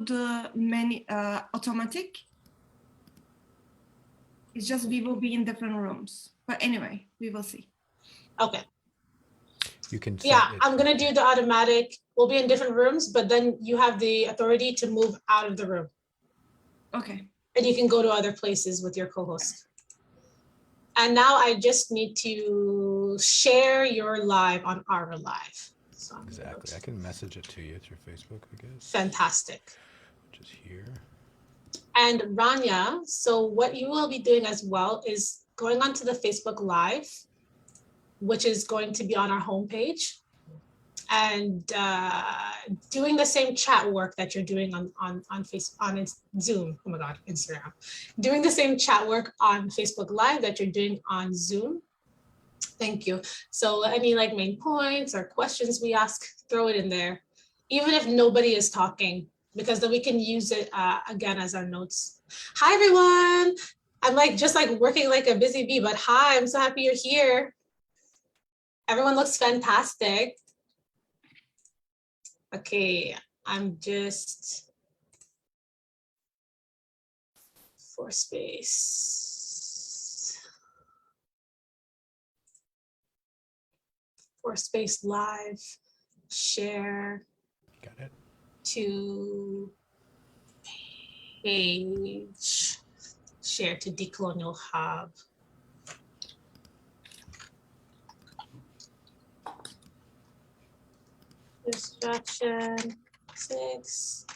the many automatic. It's just we will be in different rooms. But anyway, we will see. Okay. You can. Yeah, I'm gonna do the automatic. We'll be in different rooms, but then you have the authority to move out of the room. Okay. And you can go to other places with your co-host. And now I just need to share your live on our live. So exactly. I can message it to you through Facebook, I guess. Fantastic. Which is here. And Rania, so what you will be doing as well is going onto the Facebook Live, which is going to be on our homepage, and doing the same chat work that you're doing on Zoom. Oh my God, Instagram. Doing the same chat work on Facebook Live that you're doing on Zoom. Thank you. So any like main points or questions we ask, throw it in there, even if nobody is talking, because then we can use it again as our notes. Hi everyone. I'm like just like working like a busy bee, but hi, I'm so happy you're here. Everyone looks fantastic. Okay, I'm just for space live, share. Got it. To page, share to Decolonial Hub. Instruction 6.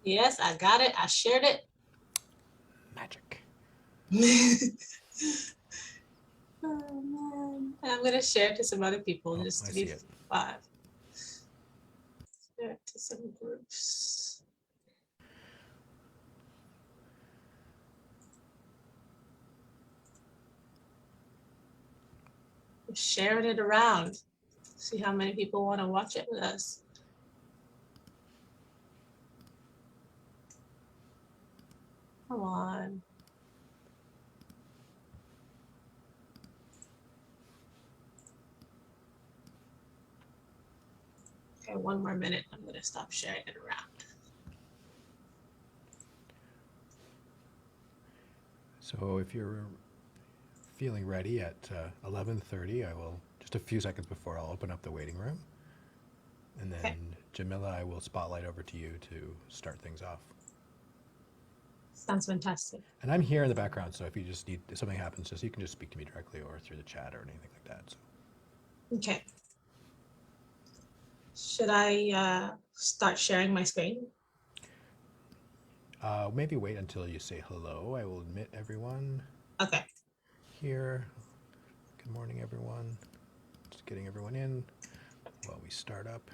Yes, I got it. I shared it. Magic. Oh, man. And I'm going to share it to some other people just to be 5. Share it to some groups. Sharing it around. See how many people want to watch it with us. Come on. Okay, 1 more minute. I'm going to stop sharing it around. So if you're feeling ready at 11:30, I will, just a few seconds before, I'll open up the waiting room. And then okay. Jamila, I will spotlight over to you to start things off. Sounds fantastic. And I'm here in the background, so if you just need, if something happens, just you can just speak to me directly or through the chat or anything like that. So. Okay. Should I start sharing my screen? Maybe wait until you say hello. I will admit everyone. Okay. Here. Good morning, everyone. Just getting everyone in while we start up.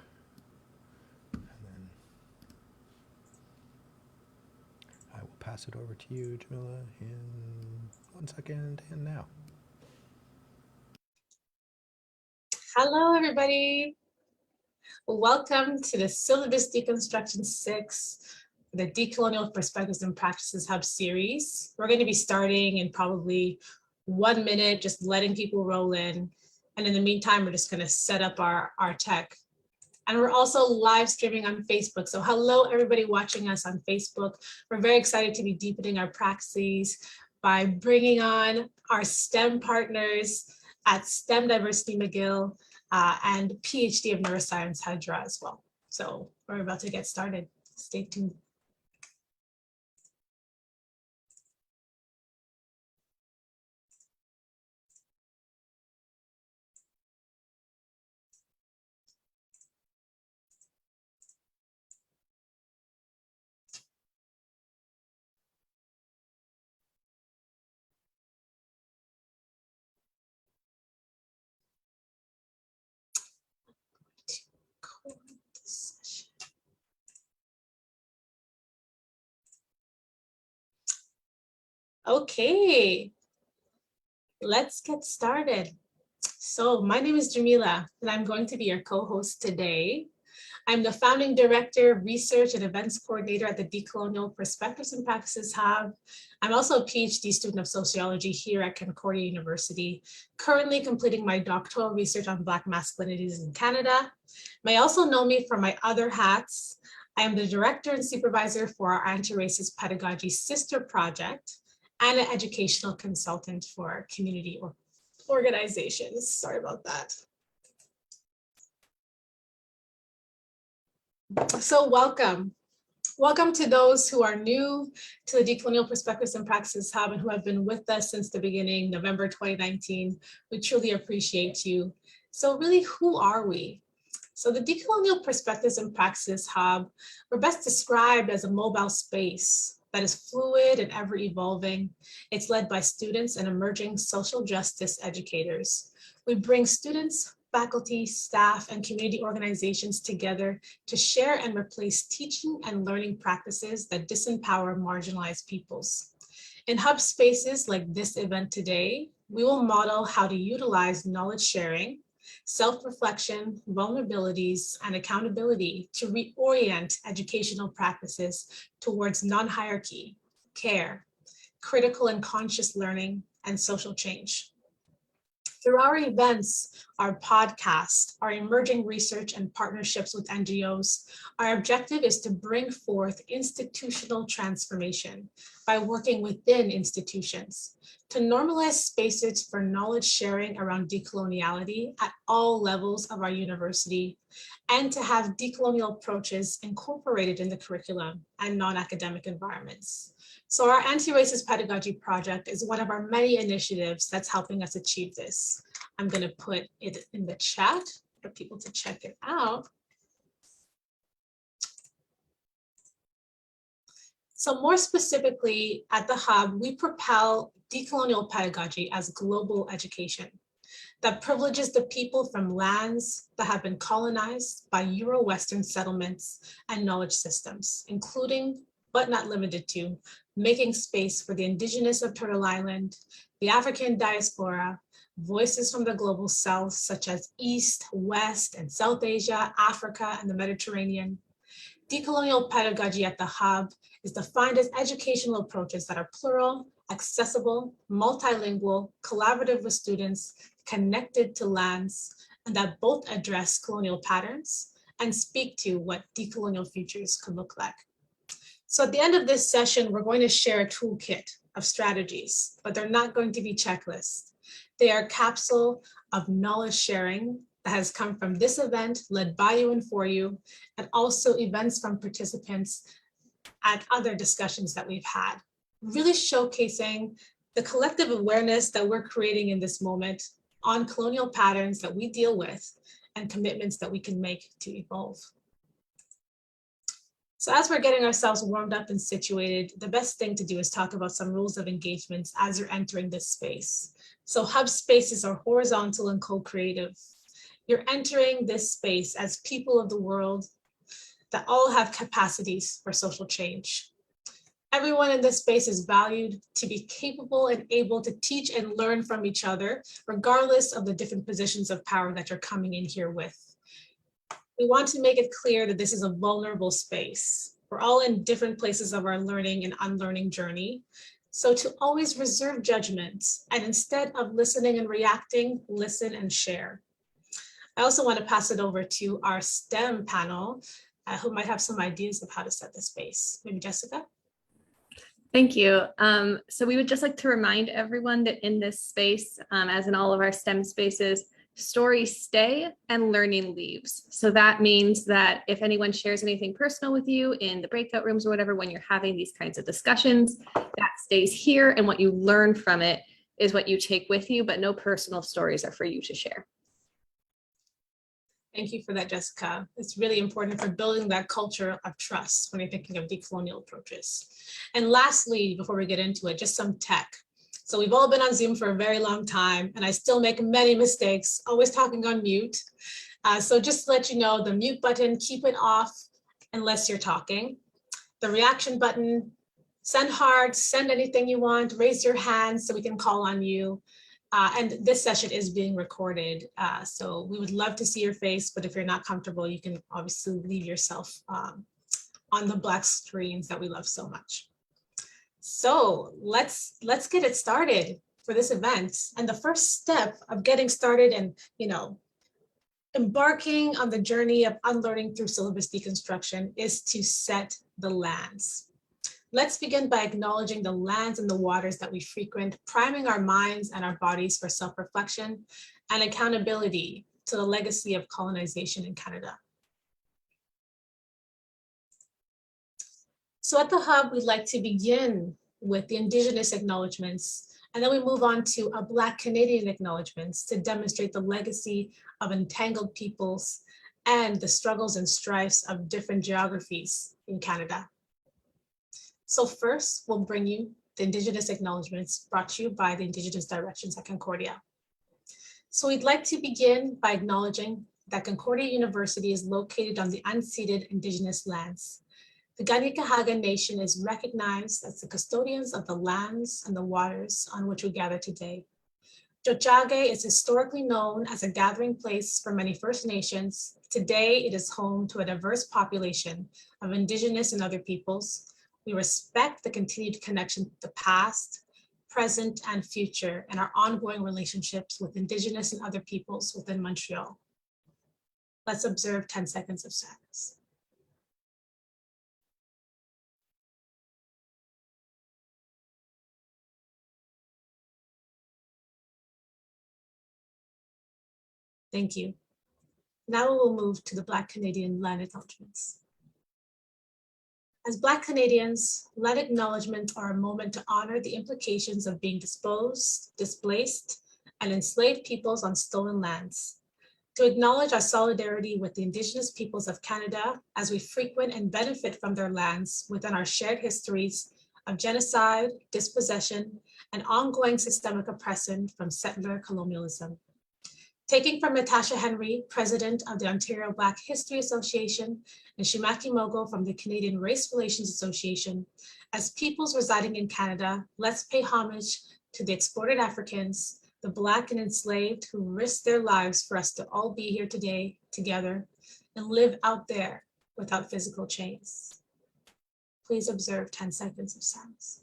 And then I will pass it over to you, Jamila, in 1 second and now. Hello, everybody. Welcome to the Syllabus Deconstruction 6, the Decolonial Perspectives and Practices Hub series. We're going to be starting in probably 1 minute, just letting people roll in. And in the meantime, we're just going to set up our tech. And we're also live streaming on Facebook. So hello, everybody watching us on Facebook. We're very excited to be deepening our praxis by bringing on our STEM partners at STEM Diversity Mcgill and Ph.D. of Neuroscience Hadjara as well. So we're about to get started. Stay tuned. Okay, let's get started. So my name is Jamila, and I'm going to be your co-host today. I'm the founding director, research and events coordinator at the Decolonial Perspectives and Practices Hub. I'm also a PhD student of sociology here at Concordia University, currently completing my doctoral research on Black masculinities in Canada. You may also know me from my other hats. I am the director and supervisor for our anti-racist pedagogy sister project and an educational consultant for community organizations. Sorry about that. So welcome. Welcome to those who are new to the Decolonial Perspectives and Practices Hub and who have been with us since the beginning, November 2019. We truly appreciate you. So really, who are we? So the Decolonial Perspectives and Practices Hub, we're best described as a mobile space that is fluid and ever evolving. It's led by students and emerging social justice educators. We bring students, faculty, staff, and community organizations together to share and replace teaching and learning practices that disempower marginalized peoples. In hub spaces like this event today, we will model how to utilize knowledge sharing, self-reflection, vulnerabilities, and accountability to reorient educational practices towards non-hierarchy, care, critical and conscious learning, and social change. Through our events, our podcast, our emerging research and partnerships with NGOs, our objective is to bring forth institutional transformation by working within institutions, to normalize spaces for knowledge sharing around decoloniality at all levels of our university, and to have decolonial approaches incorporated in the curriculum and non-academic environments. So our anti-racist pedagogy project is one of our many initiatives that's helping us achieve this. I'm going to put it in the chat for people to check it out. So more specifically at the Hub, we propel decolonial pedagogy as global education that privileges the people from lands that have been colonized by Euro-Western settlements and knowledge systems, including, but not limited to, making space for the indigenous of Turtle Island, the African diaspora, voices from the global south, such as East, West, and South Asia, Africa, and the Mediterranean. Decolonial pedagogy at the Hub is defined as educational approaches that are plural, accessible, multilingual, collaborative with students, connected to lands, and that both address colonial patterns and speak to what decolonial futures could look like. So at the end of this session, we're going to share a toolkit of strategies, but they're not going to be checklists. They are a capsule of knowledge sharing that has come from this event led by you and for you, and also events from participants at other discussions that we've had, really showcasing the collective awareness that we're creating in this moment on colonial patterns that we deal with and commitments that we can make to evolve. So as we're getting ourselves warmed up and situated, the best thing to do is talk about some rules of engagements as you're entering this space. So hub spaces are horizontal and co-creative. You're entering this space as people of the world that all have capacities for social change. Everyone in this space is valued to be capable and able to teach and learn from each other, regardless of the different positions of power that you're coming in here with. We want to make it clear that this is a vulnerable space. We're all in different places of our learning and unlearning journey. So to always reserve judgment, and instead of listening and reacting, listen and share. I also want to pass it over to our STEM panel, who might have some ideas of how to set the space. Maybe Jessica? Thank you. So we would just like to remind everyone that in this space, as in all of our STEM spaces, stories stay and learning leaves. So that means that if anyone shares anything personal with you in the breakout rooms or whatever, when you're having these kinds of discussions, that stays here, and what you learn from it is what you take with you, but no personal stories are for you to share. Thank you for that, Jessica. It's really important for building that culture of trust when you're thinking of decolonial approaches. And lastly, before we get into it, just some tech. So we've all been on Zoom for a very long time, and I still make many mistakes, always talking on mute. So just to let you know, the mute button, keep it off unless you're talking. The reaction button, send hearts, send anything you want, raise your hand so we can call on you. And this session is being recorded, so we would love to see your face, but if you're not comfortable, you can obviously leave yourself on the black screens that we love so much. So let's get it started for this event. And the first step of getting started and, embarking on the journey of unlearning through syllabus deconstruction is to set the lands. Let's begin by acknowledging the lands and the waters that we frequent, priming our minds and our bodies for self-reflection and accountability to the legacy of colonization in Canada. So at the Hub, we'd like to begin with the Indigenous Acknowledgements, and then we move on to a Black Canadian Acknowledgements to demonstrate the legacy of entangled peoples and the struggles and strifes of different geographies in Canada. So first, we'll bring you the Indigenous Acknowledgements brought to you by the Indigenous Directions at Concordia. So we'd like to begin by acknowledging that Concordia University is located on the unceded Indigenous lands. The Kanien'kehá:ka Nation is recognized as the custodians of the lands and the waters on which we gather today. Tiohtià:ke is historically known as a gathering place for many First Nations. Today, it is home to a diverse population of Indigenous and other peoples. We respect the continued connection to the past, present, and future, and our ongoing relationships with Indigenous and other peoples within Montreal. Let's observe 10 seconds of silence. Thank you. Now we'll move to the Black Canadian land acknowledgements. As Black Canadians, land acknowledgements are a moment to honor the implications of being disposed, displaced, and enslaved peoples on stolen lands, to acknowledge our solidarity with the Indigenous peoples of Canada as we frequent and benefit from their lands within our shared histories of genocide, dispossession, and ongoing systemic oppression from settler colonialism. Taking from Natasha Henry, president of the Ontario Black History Association, and Shimaki Mogo from the Canadian Race Relations Association, as peoples residing in Canada, let's pay homage to the exported Africans, the Black and enslaved who risked their lives for us to all be here today together and live out there without physical chains. Please observe 10 seconds of silence.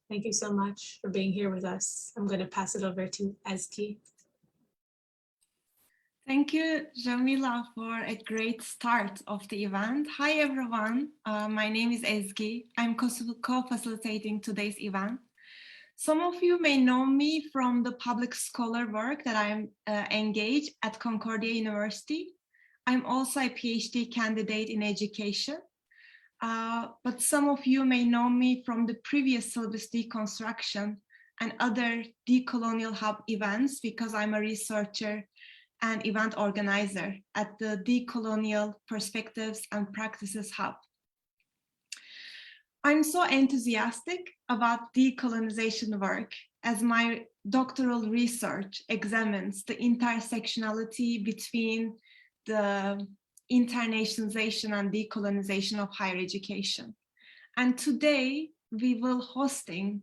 Thank you so much for being here with us. I'm going to pass it over to Ezgi. Thank you, Jamila, for a great start of the event. Hi, everyone. My name is Ezgi. I'm co-facilitating today's event. Some of you may know me from the public scholar work that I'm engaged at Concordia University. I'm also a PhD candidate in education. But some of you may know me from the previous syllabus deconstruction and other Decolonial Hub events because I'm a researcher and event organizer at the Decolonial Perspectives and Practices Hub. I'm so enthusiastic about decolonization work as my doctoral research examines the intersectionality between the internationalization and decolonization of higher education. And today we will hosting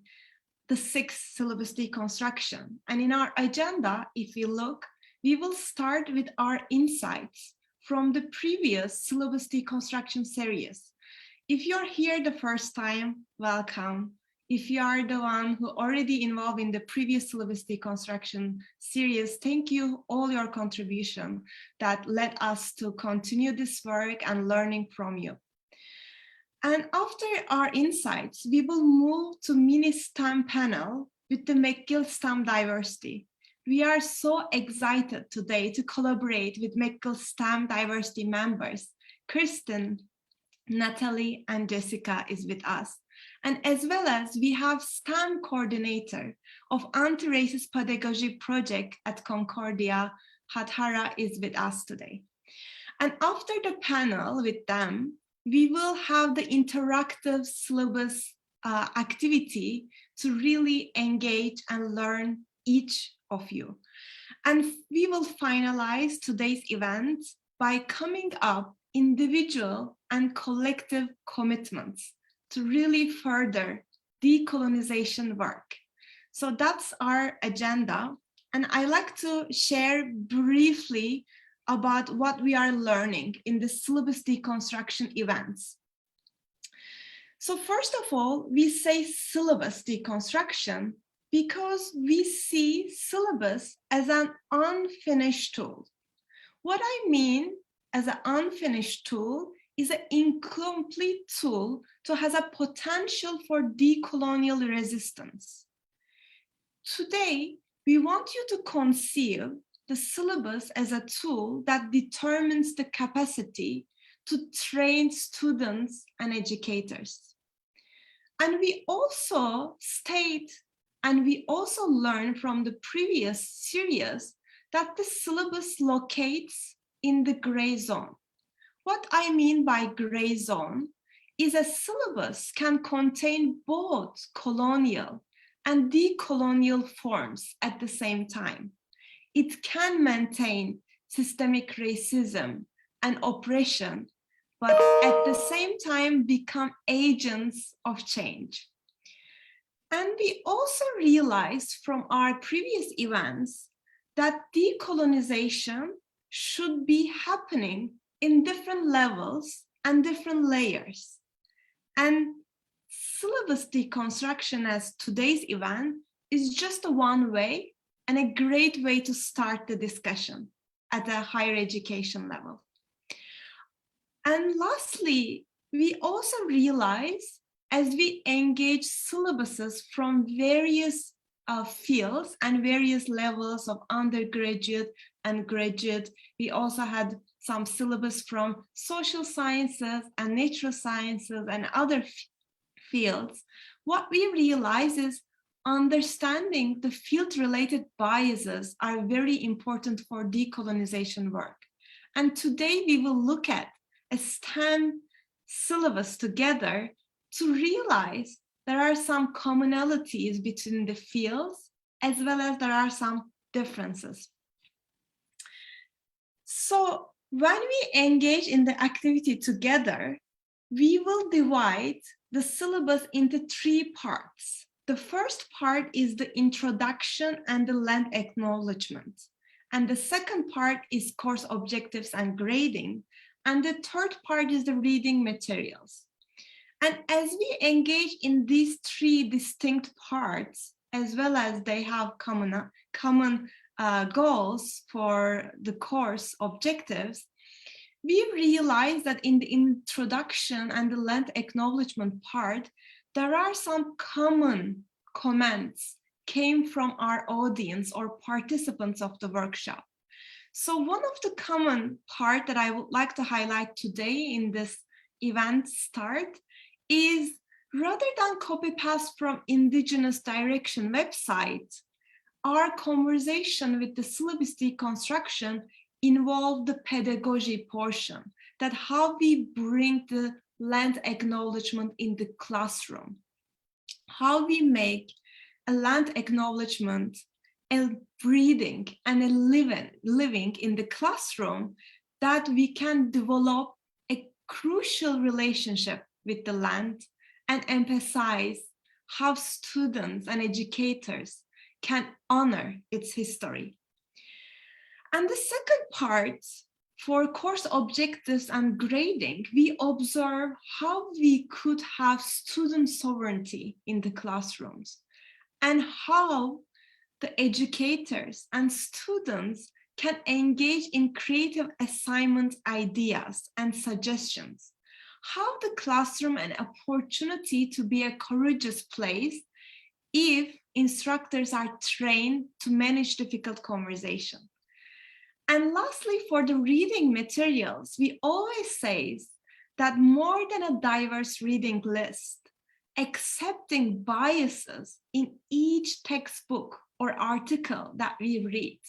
the 6th syllabus deconstruction. And in our agenda, if we look, we will start with our insights from the previous syllabus deconstruction series. If you're here the first time, welcome. If you are the one who already involved in the previous syllabus deconstruction series, thank you all your contribution that led us to continue this work and learning from you. And after our insights, we will move to mini STEM panel with the Mcgill STEM diversity. We are so excited today to collaborate with Mcgill STEM diversity members. Kirsten, Nathalie, and Jessica is with us. And as well as we have STEM coordinator of anti-racist pedagogy project at Concordia, Hadjara is with us today. And after the panel with them, we will have the interactive syllabus activity to really engage and learn each of you. And we will finalize today's event by coming up individual and collective commitments to really further decolonization work. So that's our agenda. And I like to share briefly about what we are learning in the syllabus deconstruction events. So first of all, we say syllabus deconstruction because we see syllabus as an unfinished tool. What I mean as an unfinished tool is an incomplete tool that has a potential for decolonial resistance. Today, we want you to conceive the syllabus as a tool that determines the capacity to train students and educators. And we also state, and we also learn from the previous series that the syllabus locates in the gray zone. What I mean by gray zone is a syllabus can contain both colonial and decolonial forms at the same time. It can maintain systemic racism and oppression, but at the same time become agents of change. And we also realized from our previous events that decolonization should be happening in different levels and different layers. And syllabus deconstruction as today's event is just a one way and a great way to start the discussion at a higher education level. And lastly, we also realize as we engage syllabuses from various fields and various levels of undergraduate and graduate, we also had some syllabus from social sciences and natural sciences and other fields. What we realize is understanding the field-related biases are very important for decolonization work. And today we will look at a STEM syllabus together to realize there are some commonalities between the fields as well as there are some differences. So when we engage in the activity together, we will divide the syllabus into three parts. The first part is the introduction and the land acknowledgement. And the second part is course objectives and grading. And the third part is the reading materials. And as we engage in these three distinct parts, as well as they have common goals for the course objectives, we realize that in the introduction and the land acknowledgement part, there are some common comments came from our audience or participants of the workshop. So one of the common part that I would like to highlight today in this event start is rather than copy paste from Indigenous Direction website, our conversation with the syllabus deconstruction involved the pedagogy portion, that how we bring the land acknowledgement in the classroom, how we make a land acknowledgement a breathing and a living in the classroom, that we can develop a crucial relationship with the land and emphasize how students and educators can honor its history. And the second part, for course objectives and grading, we observe how we could have student sovereignty in the classrooms and how the educators and students can engage in creative assignment ideas and suggestions. How the classroom an opportunity to be a courageous place if instructors are trained to manage difficult conversation. And lastly, for the reading materials, we always say that more than a diverse reading list, accepting biases in each textbook or article that we read,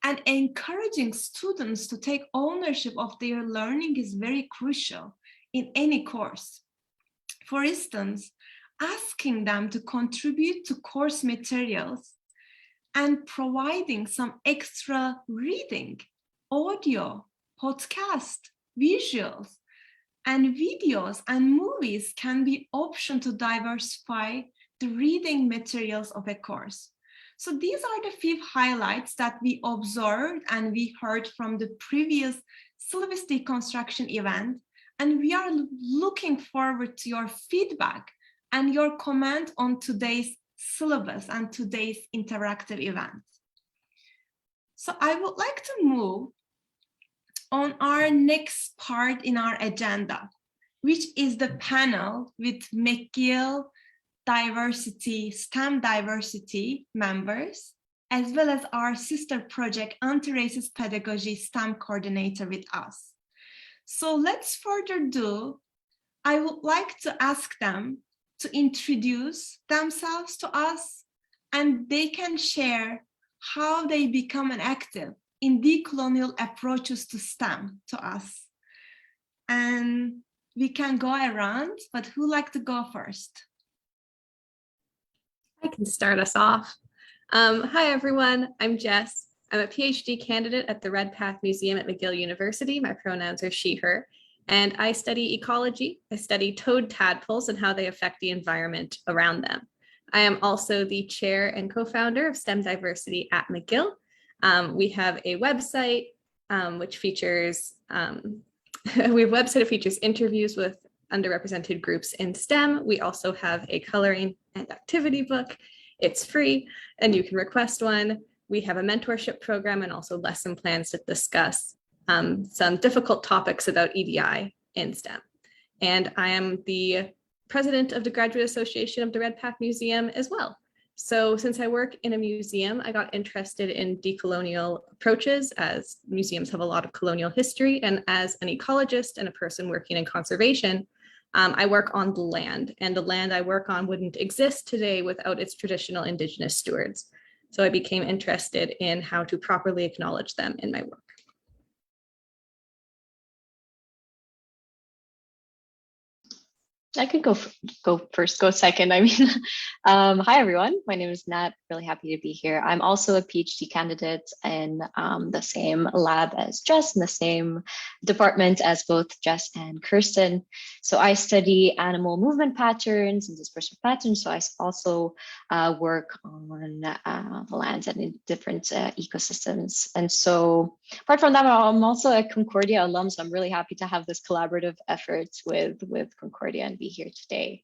and encouraging students to take ownership of their learning is very crucial in any course. For instance, asking them to contribute to course materials and providing some extra reading, audio, podcast, visuals, and videos and movies can be option to diversify the reading materials of a course. So these are the few highlights that we observed and we heard from the previous syllabus deconstruction event, and we are looking forward to your feedback and your comment on today's syllabus and today's interactive event. So I would like to move on our next part in our agenda, which is the panel with Mcgill diversity, STEM diversity members, as well as our sister project, Anti-Racist Pedagogy STEM coordinator with us. So let's further ado, I would like to ask them to introduce themselves to us, and they can share how they become an active in decolonial approaches to STEM to us. And we can go around, but who'd like to go first? I can start us off. Hi, everyone. I'm Jess. I'm a PhD candidate at the Red Path Museum at McGill University. My pronouns are she, her, and I study ecology. I study toad tadpoles and how they affect the environment around them. I am also the chair and co-founder of STEM Diversity at McGill. We have a website which features, that features interviews with underrepresented groups in STEM. We also have a coloring and activity book. It's free and you can request one. We have a mentorship program and also lesson plans to discuss some difficult topics about EDI in STEM. And I am the president of the Graduate Association of the Red Path Museum as well. So since I work in a museum, I got interested in decolonial approaches, as museums have a lot of colonial history. And as an ecologist and a person working in conservation, I work on the land, and the land I work on wouldn't exist today without its traditional Indigenous stewards. So I became interested in how to properly acknowledge them in my work. I could go first, go second. I mean, hi everyone. My name is Nat. Really happy to be here. I'm also a PhD candidate in the same lab as Jess, in the same department as both Jess and Kirsten. So I study animal movement patterns and dispersal patterns. So I also work on the lands and in different ecosystems. And so apart from that, I'm also a Concordia alum. So I'm really happy to have this collaborative effort with Concordia and be here today.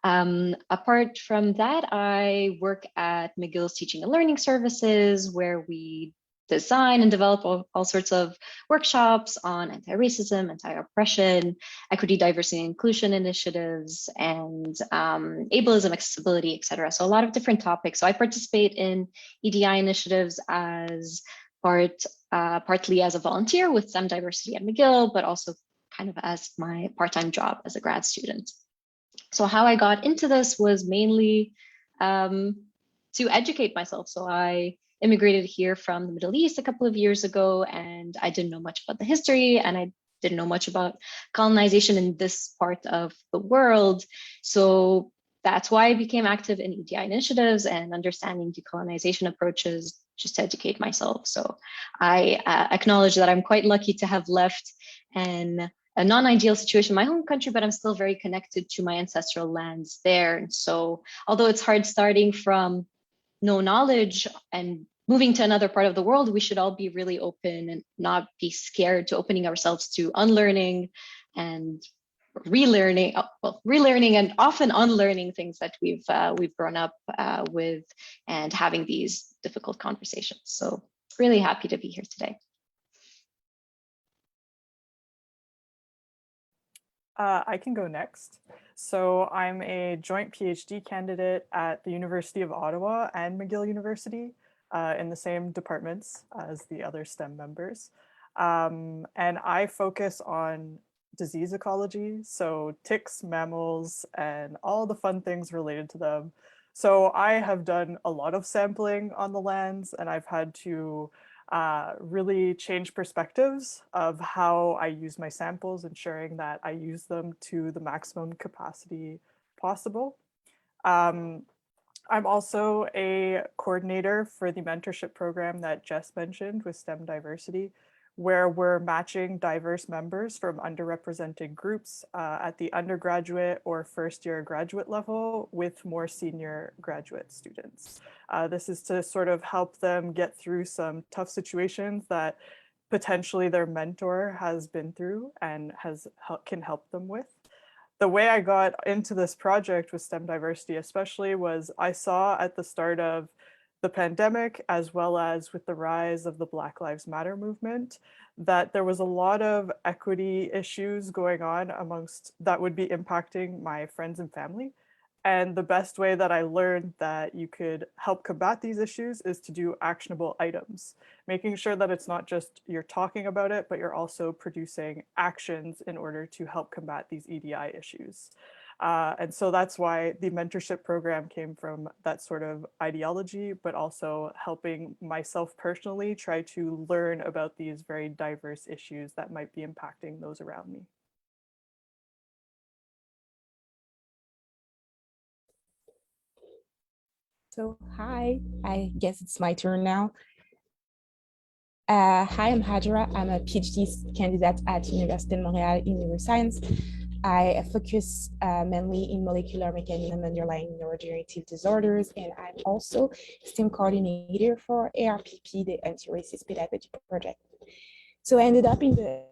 Apart from that, I work at McGill's Teaching and Learning Services, where we design and develop all sorts of workshops on anti-racism, anti-oppression, equity, diversity, and inclusion initiatives, and ableism, accessibility, etc. So a lot of different topics. So I participate in EDI initiatives as partly as a volunteer with STEM Diversity at McGill, but also kind of as my part-time job as a grad student. So how I got into this was mainly to educate myself. So I immigrated here from the Middle East a couple of years ago, and I didn't know much about the history, and I didn't know much about colonization in this part of the world. So that's why I became active in EDI initiatives and understanding decolonization approaches, just to educate myself. So I acknowledge that I'm quite lucky to have left and a non-ideal situation in my home country, but I'm still very connected to my ancestral lands there. And so although it's hard starting from no knowledge and moving to another part of the world, we should all be really open and not be scared to opening ourselves to unlearning and relearning and often unlearning things that we've grown up with, and having these difficult conversations. So really happy to be here today. I can go next. So I'm a joint PhD candidate at the University of Ottawa and McGill University in the same departments as the other STEM members. And I focus on disease ecology, so ticks, mammals, and all the fun things related to them. So I have done a lot of sampling on the lands, and I've had to really change perspectives of how I use my samples, ensuring that I use them to the maximum capacity possible. I'm also a coordinator for the mentorship program that Jess mentioned with STEM diversity, where we're matching diverse members from underrepresented groups at the undergraduate or first year graduate level with more senior graduate students. This is to sort of help them get through some tough situations that potentially their mentor has been through and can help them with. The way I got into this project with STEM diversity especially was I saw at the start of the pandemic, as well as with the rise of the Black Lives Matter movement, that there was a lot of equity issues going on amongst that would be impacting my friends and family. And the best way that I learned that you could help combat these issues is to do actionable items, making sure that it's not just you're talking about it, but you're also producing actions in order to help combat these EDI issues. And so that's why the mentorship program came from that sort of ideology, but also helping myself personally try to learn about these very diverse issues that might be impacting those around me. So hi, I guess it's my turn now. Hi, I'm Hadjara. I'm a Ph.D. candidate at Université de Montreal in Neuroscience. I focus mainly in molecular mechanism underlying neurodegenerative disorders, and I'm also STEM coordinator for ARPP, the Anti-Racist Pedagogy Project. So I ended up in the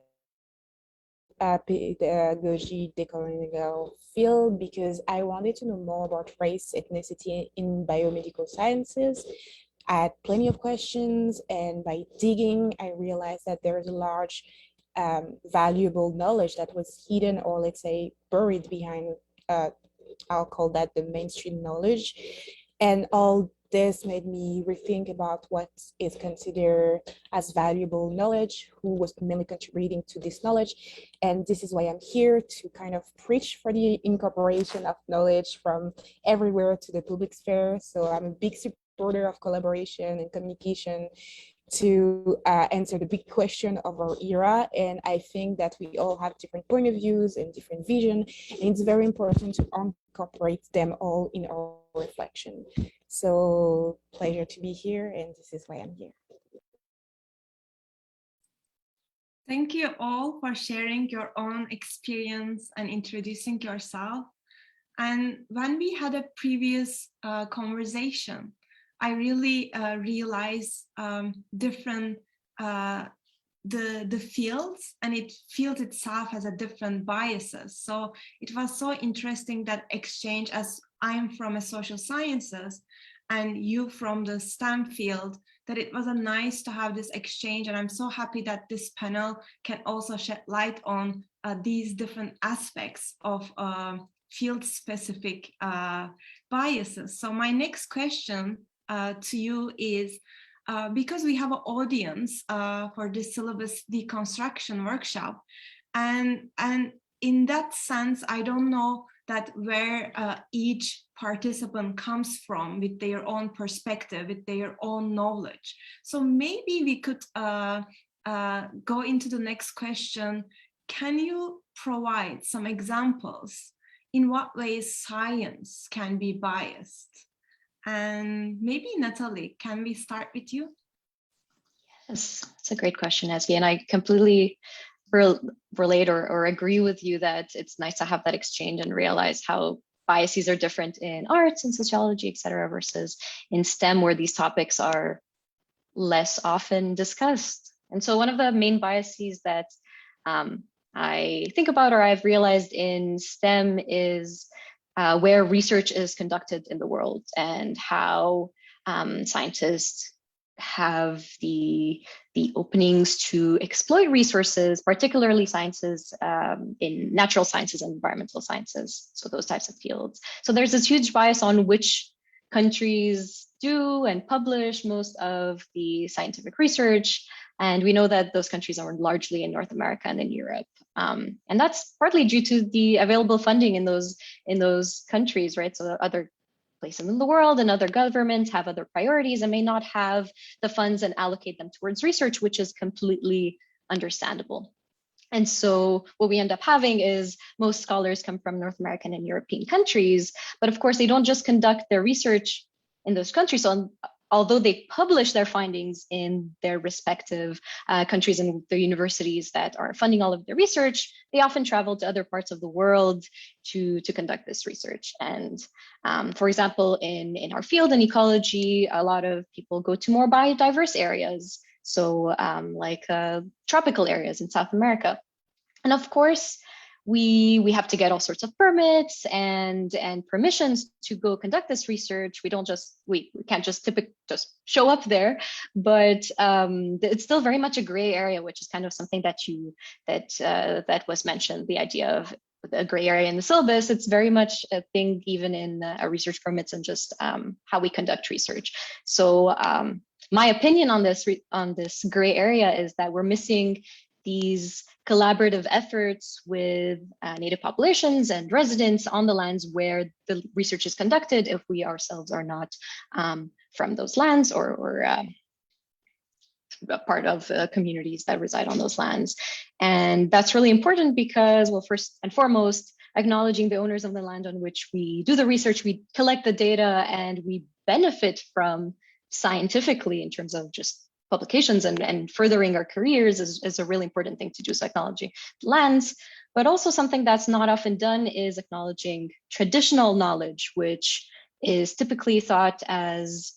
pedagogy decolonial field because I wanted to know more about race, ethnicity in biomedical sciences. I had plenty of questions, and by digging, I realized that there is a large valuable knowledge that was hidden, or let's say buried behind, I'll call that the mainstream knowledge. And all this made me rethink about what is considered as valuable knowledge, who was mainly contributing to this knowledge. And this is why I'm here, to kind of preach for the incorporation of knowledge from everywhere to the public sphere. So I'm a big supporter of collaboration and communication to answer the big question of our era. And I think that we all have different point of views and different vision, and it's very important to incorporate them all in our reflection. So pleasure to be here, and this is why I'm here. Thank you all for sharing your own experience and introducing yourself. And when we had a previous conversation, I really realized different the fields, and it field itself has a different biases. So it was so interesting that exchange, as I'm from a social sciences and you from the STEM field, that it was a nice to have this exchange. And I'm so happy that this panel can also shed light on these different aspects of field specific biases. So my next question to you is, because we have an audience for this syllabus deconstruction workshop, and in that sense, I don't know that where each participant comes from with their own perspective, with their own knowledge. So maybe we could go into the next question. Can you provide some examples in what ways science can be biased? And maybe Nathalie, can we start with you? Yes, it's a great question, Esme, and I completely relate or agree with you that it's nice to have that exchange and realize how biases are different in arts and sociology, et cetera, versus in STEM, where these topics are less often discussed. And so one of the main biases that I think about, or I've realized in STEM, is where research is conducted in the world, and how scientists have the openings to exploit resources, particularly sciences in natural sciences and environmental sciences, so those types of fields. So there's this huge bias on which countries do and publish most of the scientific research. And we know that those countries are largely in North America and in Europe. And that's partly due to the available funding in those countries, right? So other places in the world and other governments have other priorities and may not have the funds and allocate them towards research, which is completely understandable. And so what we end up having is most scholars come from North American and European countries, but of course they don't just conduct their research in those countries. So although they publish their findings in their respective countries and the universities that are funding all of their research, they often travel to other parts of the world to conduct this research. And for example, in our field in ecology, a lot of people go to more biodiverse areas. So like tropical areas in South America. And of course, we have to get all sorts of permits and permissions to go conduct this research. We can't just show up there, but it's still very much a gray area, which is kind of something that was mentioned, the idea of a gray area in the syllabus. It's very much a thing even in research permits and just how we conduct research. So my opinion on this gray area is that we're missing these collaborative efforts with Native populations and residents on the lands where the research is conducted if we ourselves are not from those lands or a part of communities that reside on those lands. And that's really important because, well, first and foremost, acknowledging the owners of the land on which we do the research, we collect the data, and we benefit from scientifically in terms of just publications and furthering our careers is a really important thing to do. So acknowledging lands, but also something that's not often done is acknowledging traditional knowledge, which is typically thought as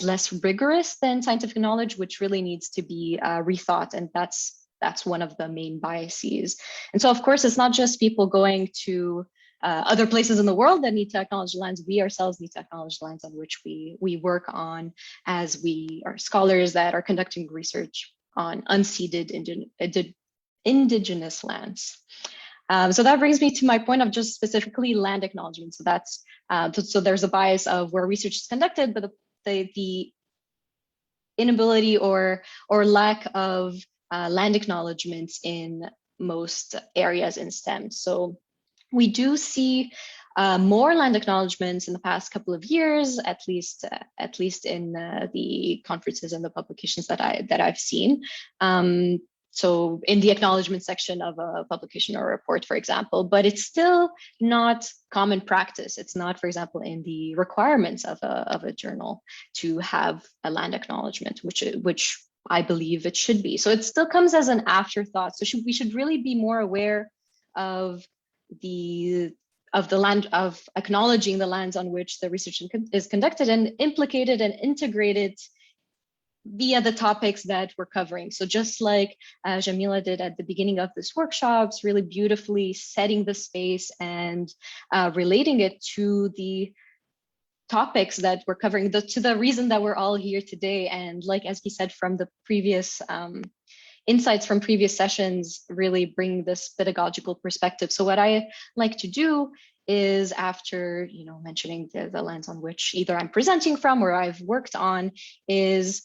less rigorous than scientific knowledge, which really needs to be rethought. And that's one of the main biases. And so, of course, it's not just people going to other places in the world that need to acknowledge the lands. We ourselves need to acknowledge the lands on which we work on, as we are scholars that are conducting research on unceded indigenous lands. So that brings me to my point of just specifically land acknowledgement. So that's so there's a bias of where research is conducted, but the inability or lack of land acknowledgements in most areas in STEM. So we do see more land acknowledgements in the past couple of years, at least in the conferences and the publications that I've seen. So in the acknowledgement section of a publication or a report, for example, but it's still not common practice. It's not, for example, in the requirements of a journal to have a land acknowledgement, which I believe it should be. So it still comes as an afterthought. So we should really be more aware of the land, of acknowledging the lands on which the research is conducted and implicated and integrated via the topics that we're covering. So just like Jamila did at the beginning of this workshops, really beautifully setting the space and relating it to the topics that we're covering, to the reason that we're all here today. And like, as he said, from the previous insights from previous sessions, really bring this pedagogical perspective. So what I like to do is, after mentioning the lands on which either I'm presenting from or I've worked on, is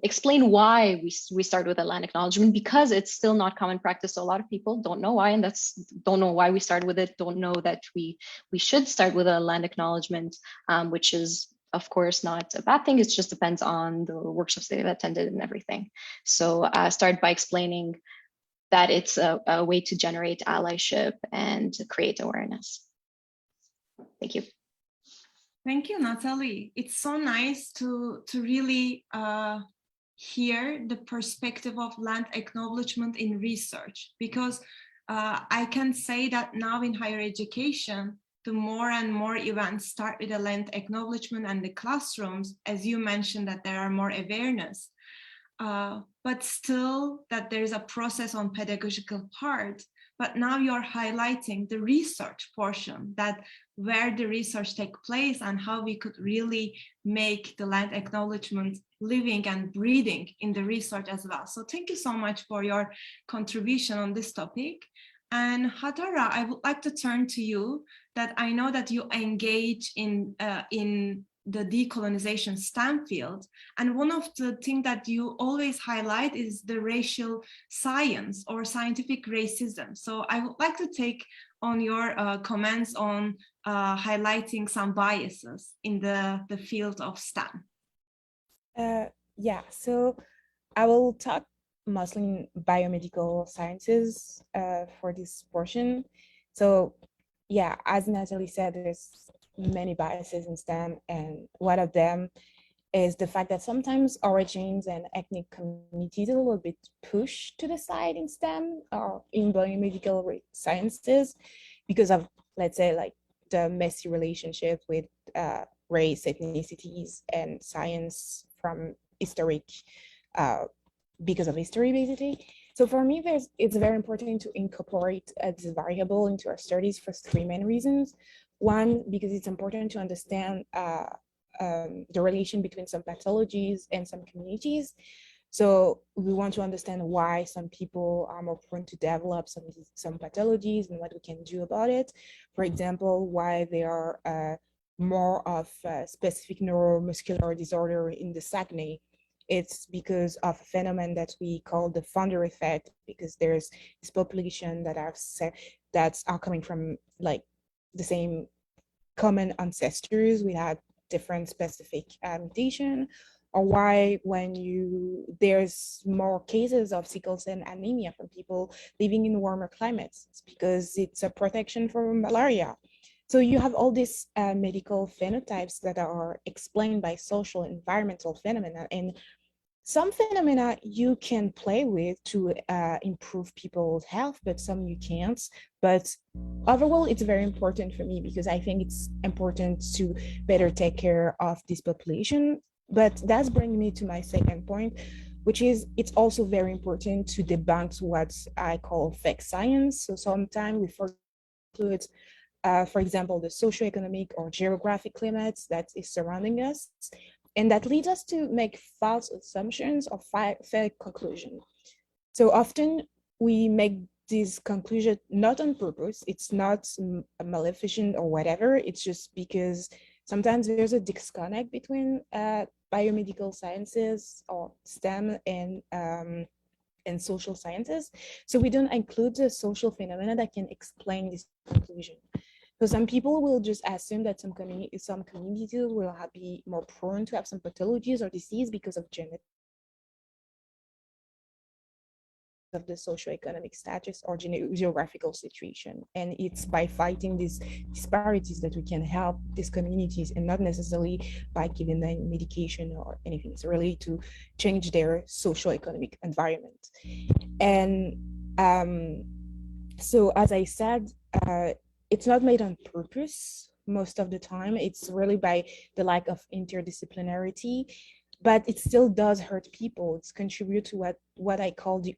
explain why we start with a land acknowledgement, because it's still not common practice. So a lot of people don't know why, and don't know why we start with it, don't know that we should start with a land acknowledgement, which is, of course, not a bad thing. It just depends on the workshops they've attended and everything. So start by explaining that it's a way to generate allyship and create awareness. Thank you. Thank you, Nathalie. It's so nice to really hear the perspective of land acknowledgement in research, because I can say that now in higher education, the more and more events start with a land acknowledgement, and the classrooms, as you mentioned, that there are more awareness, but still that there's a process on pedagogical part. But now you're highlighting the research portion, that where the research takes place and how we could really make the land acknowledgement living and breathing in the research as well. So thank you so much for your contribution on this topic. And Hadjara, I would like to turn to you, that I know that you engage in the decolonization STEM field. And one of the things that you always highlight is the racial science or scientific racism. So I would like to take on your comments on highlighting some biases in the field of STEM. Yeah, so I will talk mostly in biomedical sciences for this portion. So yeah, as Nathalie said, there's many biases in STEM, and one of them is the fact that sometimes origins and ethnic communities are a little bit pushed to the side in STEM or in biomedical sciences because of, let's say, like the messy relationship with race, ethnicities, and science from historic, because of history, basically. So for me, it's very important to incorporate this variable into our studies for three main reasons. One, because it's important to understand the relation between some pathologies and some communities. So we want to understand why some people are more prone to develop some pathologies and what we can do about it. For example, why they are more of a specific neuromuscular disorder in the Saguenay. It's because of a phenomenon that we call the founder effect, because there's this population that are coming from like the same common ancestors. We had different specific mutation, or why when there's more cases of sickle cell anemia from people living in warmer climates, it's because it's a protection from malaria. So you have all these medical phenotypes that are explained by social environmental phenomena, and some phenomena you can play with to improve people's health, but some you can't. But overall, it's very important for me because I think it's important to better take care of this population. But that's bringing me to my second point, which is it's also very important to debunk what I call fake science. So sometimes we forget, for example, the socioeconomic or geographic climates that is surrounding us. And that leads us to make false assumptions or fake conclusions. So often we make this conclusion not on purpose. It's not maleficent or whatever. It's just because sometimes there's a disconnect between biomedical sciences or STEM and social sciences. So we don't include the social phenomena that can explain this conclusion. So some people will just assume that some communities will be more prone to have some pathologies or disease because of genetics, of the socioeconomic status or geographical situation. And it's by fighting these disparities that we can help these communities, and not necessarily by giving them medication or anything. It's really to change their socioeconomic environment. And so as I said, it's not made on purpose most of the time. It's really by the lack of interdisciplinarity, but it still does hurt people. It's contribute to what I call the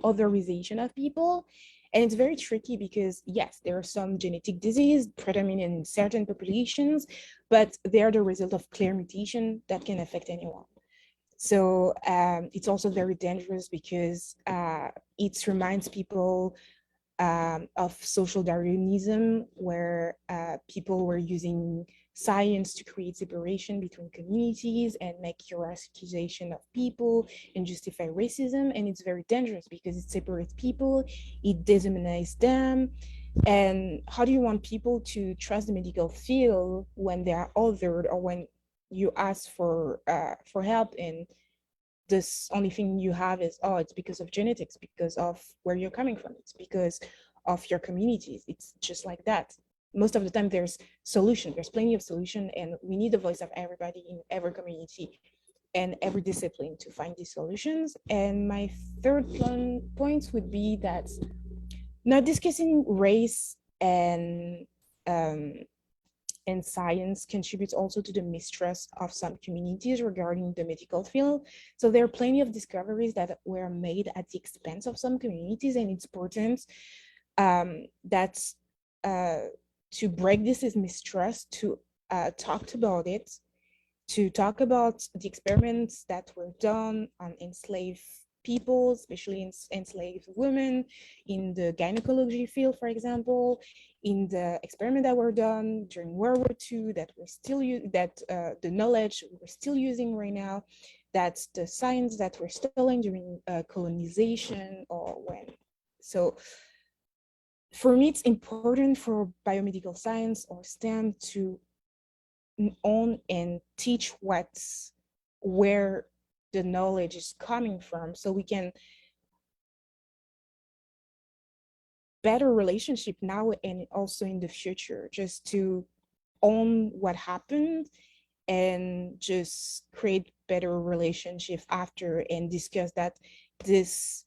otherization of people. And it's very tricky because yes, there are some genetic disease predominant in certain populations, but they are the result of clear mutation that can affect anyone. So it's also very dangerous because it reminds people of social Darwinism, where people were using science to create separation between communities and make hierarchization of people and justify racism. And it's very dangerous because it separates people, it dehumanizes them. And how do you want people to trust the medical field when they are othered, or when you ask for help and this only thing you have is, oh, it's because of genetics, because of where you're coming from, it's because of your communities. It's just like that. Most of the time there's solution, there's plenty of solution, and we need the voice of everybody in every community and every discipline to find these solutions. And my third point would be that not discussing race and science contributes also to the mistrust of some communities regarding the medical field. So there are plenty of discoveries that were made at the expense of some communities, and it's important that to break this is mistrust, to talk about it, to talk about the experiments that were done on enslaved people, especially enslaved women, in the gynecology field, for example, in the experiment that were done during World War II that we're still the knowledge we're still using right now, that's the science that we're studying during colonization or when. So for me, it's important for biomedical science or STEM to own and teach where the knowledge is coming from, so we can better relationship now and also in the future, just to own what happened and just create better relationship after and discuss that this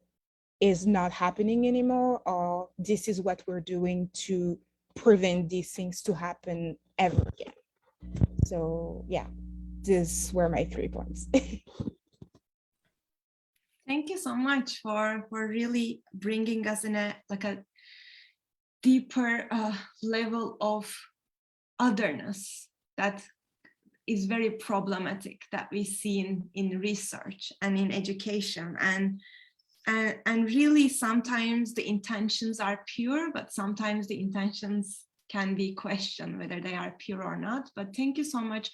is not happening anymore, or this is what we're doing to prevent these things to happen ever again. So yeah, these were my 3 points. Thank you so much for really bringing us in a deeper level of otherness that is very problematic, that we see in research and in education, and really sometimes the intentions are pure, but sometimes the intentions can be questioned whether they are pure or not. But thank you so much,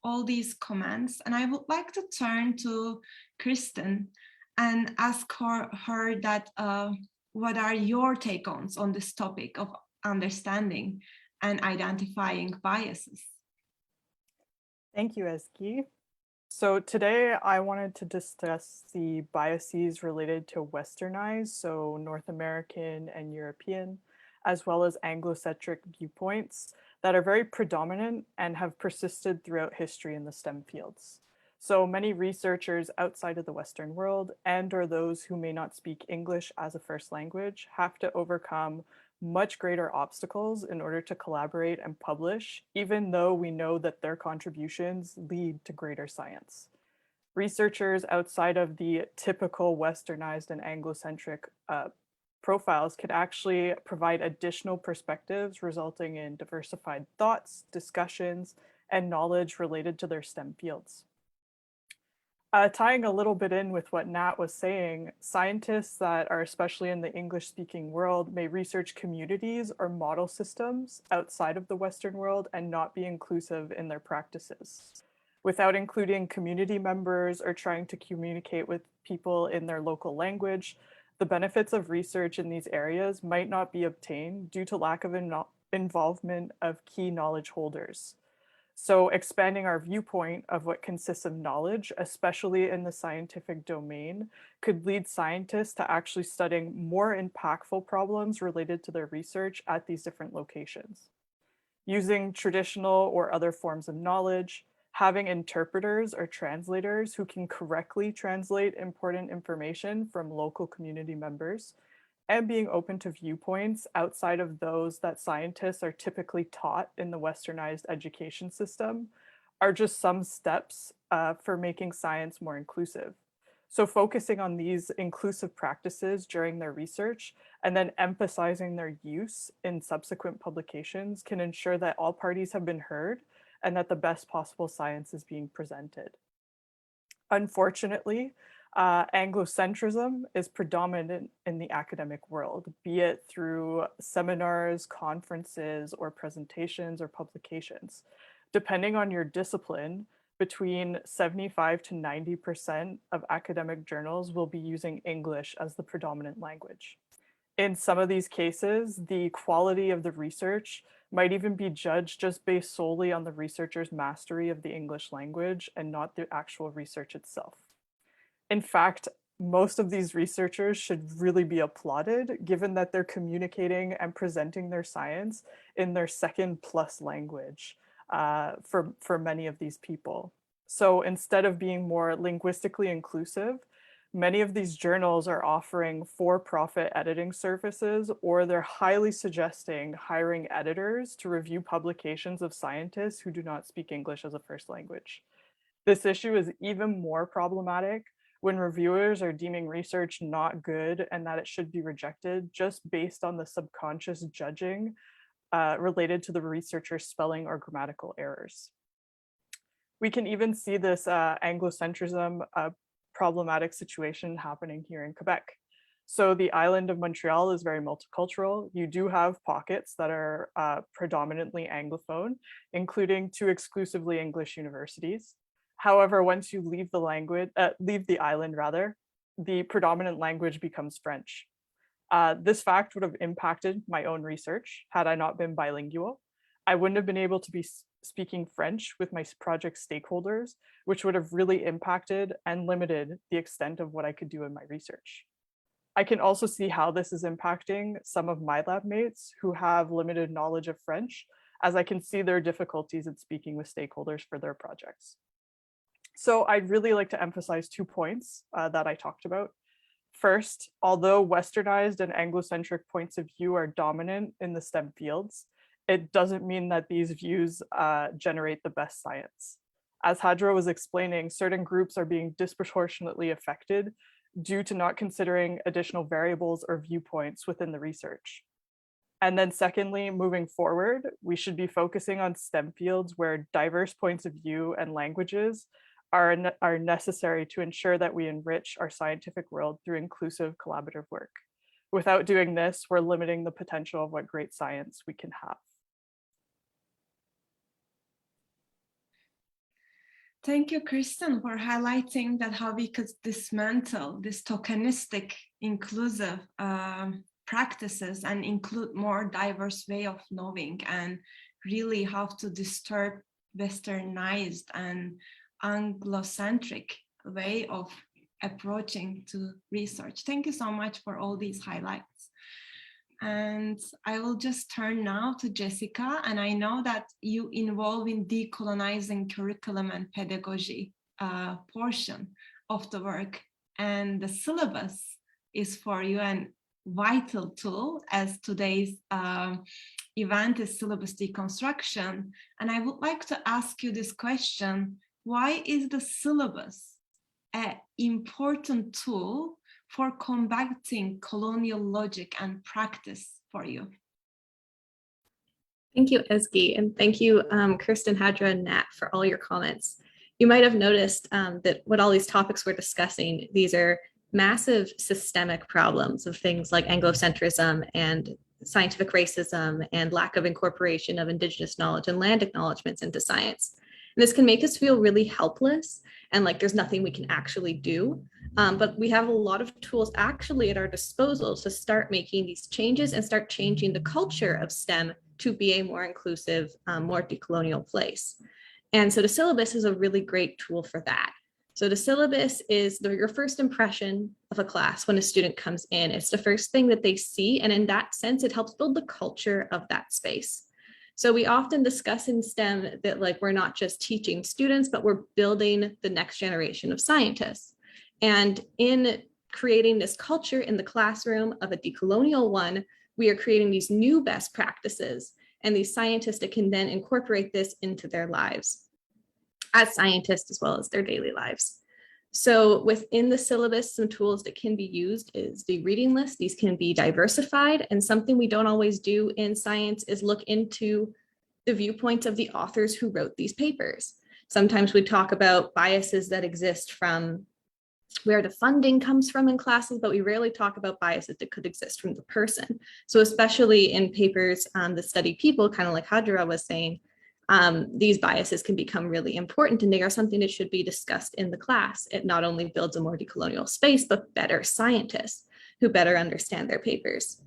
all these comments. And I would like to turn to Kirsten and ask her that what are your take-ons on this topic of understanding and identifying biases? Thank you, Ezgi. So today I wanted to discuss the biases related to westernized, so North American and European, as well as Anglocentric viewpoints that are very predominant and have persisted throughout history in the STEM fields. So many researchers outside of the Western world and or those who may not speak English as a first language have to overcome much greater obstacles in order to collaborate and publish, even though we know that their contributions lead to greater science. Researchers outside of the typical westernized and Anglocentric profiles could actually provide additional perspectives, resulting in diversified thoughts, discussions, and knowledge related to their STEM fields. Tying a little bit in with what Nat was saying, scientists that are especially in the English-speaking world may research communities or model systems outside of the Western world and not be inclusive in their practices. Without including community members or trying to communicate with people in their local language, the benefits of research in these areas might not be obtained due to lack of involvement of key knowledge holders. So expanding our viewpoint of what consists of knowledge, especially in the scientific domain, could lead scientists to actually studying more impactful problems related to their research at these different locations. Using traditional or other forms of knowledge, having interpreters or translators who can correctly translate important information from local community members, and being open to viewpoints outside of those that scientists are typically taught in the westernized education system are just some steps for making science more inclusive. So focusing on these inclusive practices during their research and then emphasizing their use in subsequent publications can ensure that all parties have been heard and that the best possible science is being presented. Unfortunately, Anglocentrism is predominant in the academic world, be it through seminars, conferences, or presentations or publications. Depending on your discipline, between 75 to 90% of academic journals will be using English as the predominant language. In some of these cases, the quality of the research might even be judged just based solely on the researcher's mastery of the English language and not the actual research itself. In fact, most of these researchers should really be applauded, given that they're communicating and presenting their science in their second plus language for many of these people. So instead of being more linguistically inclusive, many of these journals are offering for-profit editing services, or they're highly suggesting hiring editors to review publications of scientists who do not speak English as a first language. This issue is even more problematic when reviewers are deeming research not good and that it should be rejected just based on the subconscious judging related to the researcher's spelling or grammatical errors. We can even see this Anglocentrism problematic situation happening here in Quebec. So the island of Montreal is very multicultural. You do have pockets that are predominantly Anglophone, including 2 exclusively English universities. However, once you leave the island, the predominant language becomes French. This fact would have impacted my own research had I not been bilingual. I wouldn't have been able to be speaking French with my project stakeholders, which would have really impacted and limited the extent of what I could do in my research. I can also see how this is impacting some of my lab mates who have limited knowledge of French, as I can see their difficulties in speaking with stakeholders for their projects. So I'd really like to emphasize 2 points that I talked about. First, although westernized and Anglocentric points of view are dominant in the STEM fields, it doesn't mean that these views generate the best science. As Hadjara was explaining, certain groups are being disproportionately affected due to not considering additional variables or viewpoints within the research. And then secondly, moving forward, we should be focusing on STEM fields where diverse points of view and languages are necessary to ensure that we enrich our scientific world through inclusive collaborative work. Without doing this, we're limiting the potential of what great science we can have. Thank you, Kirsten, for highlighting that how we could dismantle this tokenistic inclusive practices and include more diverse way of knowing, and really how to disturb westernized and Anglocentric way of approaching to research. Thank you so much for all these highlights. And I will just turn now to Jessica, and I know that you involve in decolonizing curriculum and pedagogy portion of the work, and the syllabus is for you an vital tool, as today's event is Syllabus Deconstruction. And I would like to ask you this question: why is the syllabus an important tool for combating colonial logic and practice for you? Thank you, Ezgi, and thank you, Kirsten, Hadjara, and Nat, for all your comments. You might have noticed that what all these topics we're discussing, these are massive systemic problems of things like Anglocentrism and scientific racism and lack of incorporation of Indigenous knowledge and land acknowledgements into science. And this can make us feel really helpless and like there's nothing we can actually do. But we have a lot of tools actually at our disposal to start making these changes and start changing the culture of STEM to be a more inclusive, more decolonial place. And so the syllabus is a really great tool for that. So the syllabus is your first impression of a class when a student comes in. It's the first thing that they see. And in that sense, it helps build the culture of that space. So we often discuss in STEM that like we're not just teaching students, but we're building the next generation of scientists. And in creating this culture in the classroom of a decolonial one, we are creating these new best practices and these scientists that can then incorporate this into their lives as scientists as well as their daily lives. So within the syllabus, some tools that can be used is the reading list. These can be diversified, and something we don't always do in science is look into the viewpoints of the authors who wrote these papers. Sometimes we talk about biases that exist from where the funding comes from in classes, but we rarely talk about biases that could exist from the person. So especially in papers that study people, kind of like Hadjara was saying, these biases can become really important, and they are something that should be discussed in the class. It not only builds a more decolonial space, but better scientists who better understand their papers.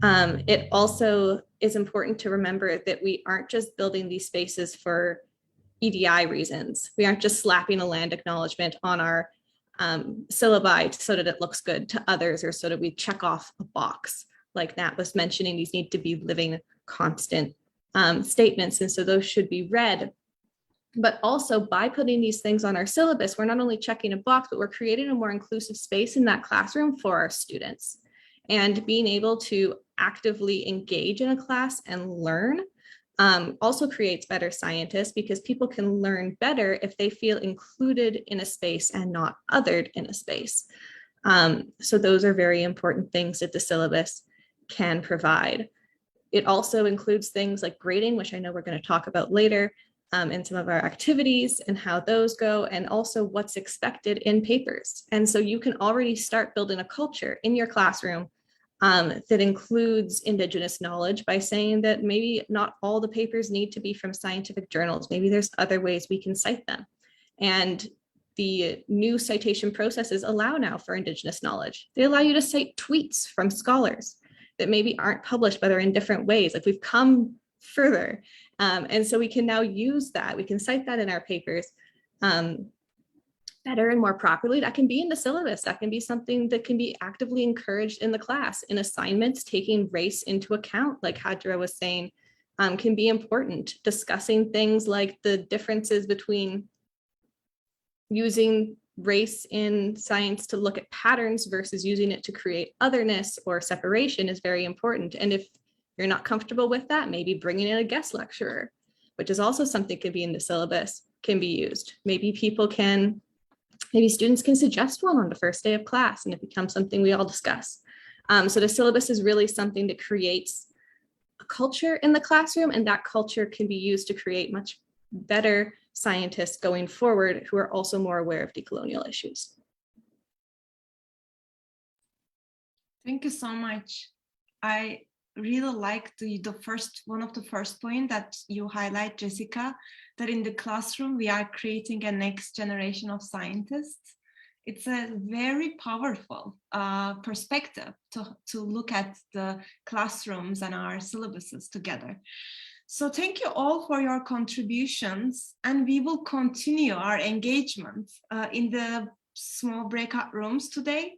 It also is important to remember that we aren't just building these spaces for EDI reasons. We aren't just slapping a land acknowledgement on our syllabi so that it looks good to others or so that we check off a box. Like Nat was mentioning, these need to be living, constant statements, and so those should be read. But also by putting these things on our syllabus, we're not only checking a box, but we're creating a more inclusive space in that classroom for our students. And being able to actively engage in a class and learn also creates better scientists, because people can learn better if they feel included in a space and not othered in a space. So those are very important things that the syllabus can provide. It also includes things like grading, which I know we're going to talk about later in some of our activities and how those go, and also what's expected in papers. And so you can already start building a culture in your classroom that includes Indigenous knowledge by saying that maybe not all the papers need to be from scientific journals. Maybe there's other ways we can cite them. And the new citation processes allow now for Indigenous knowledge. They allow you to cite tweets from scholars that maybe aren't published, but are in different ways. Like we've come further. And so we can now use that. We can cite that in our papers. better and more properly, that can be in the syllabus. That can be something that can be actively encouraged in the class. In assignments, taking race into account, like Hadjara was saying, can be important. Discussing things like the differences between using race in science to look at patterns versus using it to create otherness or separation is very important. And if you're not comfortable with that, maybe bringing in a guest lecturer, which is also something that could be in the syllabus, can be used. Maybe students can suggest one on the first day of class and it becomes something we all discuss. So the syllabus is really something that creates a culture in the classroom, and that culture can be used to create much better scientists going forward who are also more aware of decolonial issues. Thank you so much. I really like one of the first point that you highlight, Jessica, that in the classroom we are creating a next generation of scientists. It's a very powerful perspective to look at the classrooms and our syllabuses together. So thank you all for your contributions, and we will continue our engagement in the small breakout rooms today.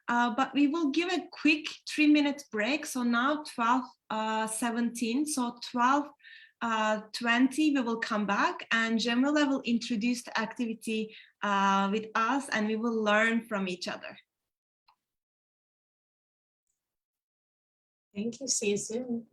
But we will give a quick 3-minute break. So now 12:17, so 12:20 we will come back, and Jamila will introduce the activity with us, and we will learn from each other. Thank you. See you soon.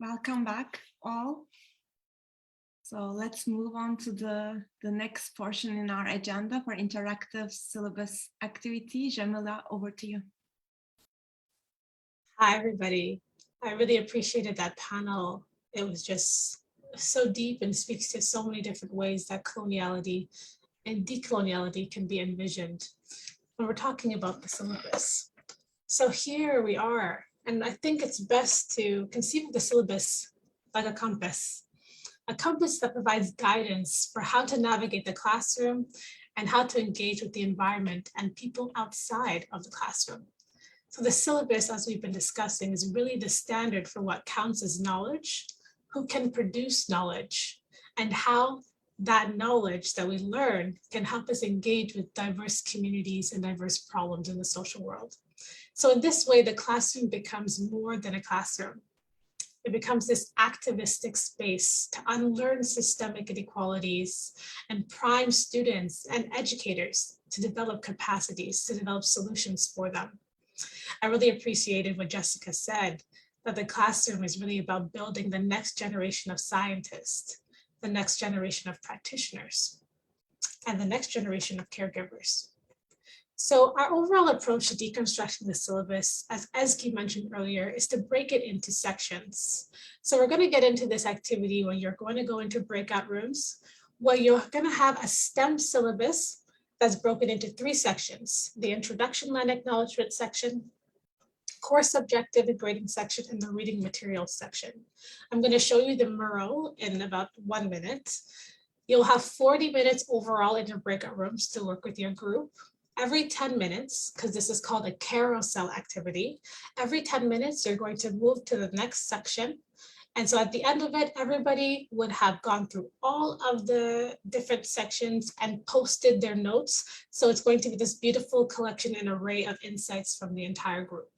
Welcome back, all. So let's move on to the next portion in our agenda for interactive syllabus activity. Jamila, over to you. Hi, everybody. I really appreciated that panel. It was just so deep and speaks to so many different ways that coloniality and decoloniality can be envisioned when we're talking about the syllabus. So here we are, and I think it's best to conceive of the syllabus like a compass a compass that provides guidance for how to navigate the classroom and how to engage with the environment and people outside of the classroom. So the syllabus, as we've been discussing, is really the standard for what counts as knowledge, who can produce knowledge, and how that knowledge that we learn can help us engage with diverse communities and diverse problems in the social world. So in this way, the classroom becomes more than a classroom. It becomes this activistic space to unlearn systemic inequalities and prime students and educators to develop capacities, to develop solutions for them. I really appreciated what Jessica said, that the classroom is really about building the next generation of scientists, the next generation of practitioners, and the next generation of caregivers. So our overall approach to deconstructing the syllabus, as Ezgi mentioned earlier, is to break it into sections. So we're going to get into this activity where you're going to go into breakout rooms, where you're going to have a STEM syllabus that's broken into 3 sections: the introduction land acknowledgement section, course objective and grading section, and the reading materials section. I'm going to show you the mural in about 1 minute. You'll have 40 minutes overall in your breakout rooms to work with your group. Every 10 minutes, because this is called a carousel activity, every 10 minutes, you're going to move to the next section. And so at the end of it, everybody would have gone through all of the different sections and posted their notes. So it's going to be this beautiful collection and array of insights from the entire group.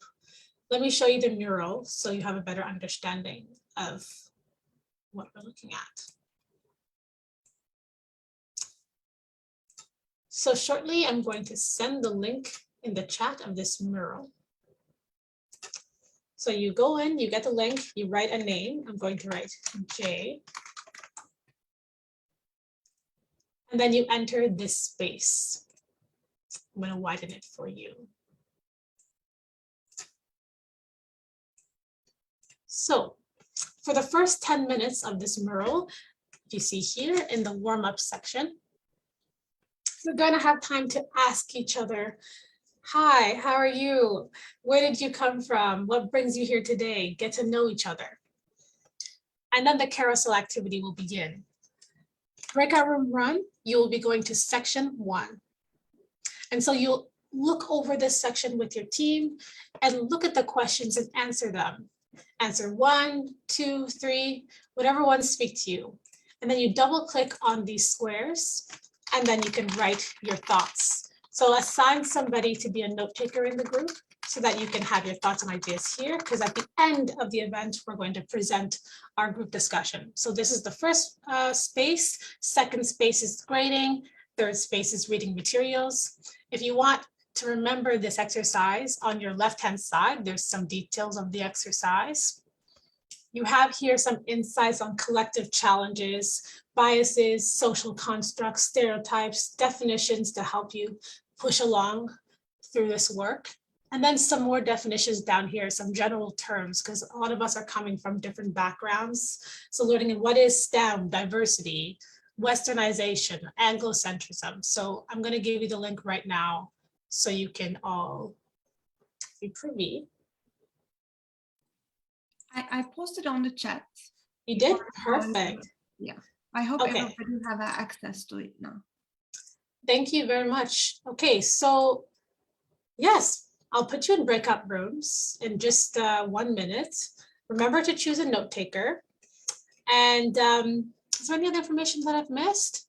Let me show you the mural so you have a better understanding of what we're looking at. So shortly, I'm going to send the link in the chat of this mural. So you go in, you get the link, you write a name. I'm going to write J. And then you enter this space. I'm going to widen it for you. So for the first 10 minutes of this mural, you see here in the warm-up section, we're going to have time to ask each other, hi, how are you? Where did you come from? What brings you here today? Get to know each other. And then the carousel activity will begin. Breakout room 1, you will be going to section 1. And so you'll look over this section with your team and look at the questions and answer them. Answer 1, 2, 3, whatever ones speak to you. And then you double click on these squares, and then you can write your thoughts. So assign somebody to be a note taker in the group so that you can have your thoughts and ideas here, because at the end of the event, we're going to present our group discussion. So this is the first space, second space is grading, third space is reading materials. If you want to remember this exercise, on your left-hand side, there's some details of the exercise. You have here some insights on collective challenges, biases, social constructs, stereotypes, definitions to help you push along through this work. And then some more definitions down here, some general terms, because a lot of us are coming from different backgrounds. So learning in what is STEM, diversity, westernization, Anglocentrism. So I'm going to give you the link right now so you can all be privy. I posted on the chat. You did? Perfect. Yeah, I hope Okay. everybody have access to it now. Thank you very much. Okay, so yes, I'll put you in breakout rooms in just 1 minute. Remember to choose a note taker. And is there any other information that I've missed?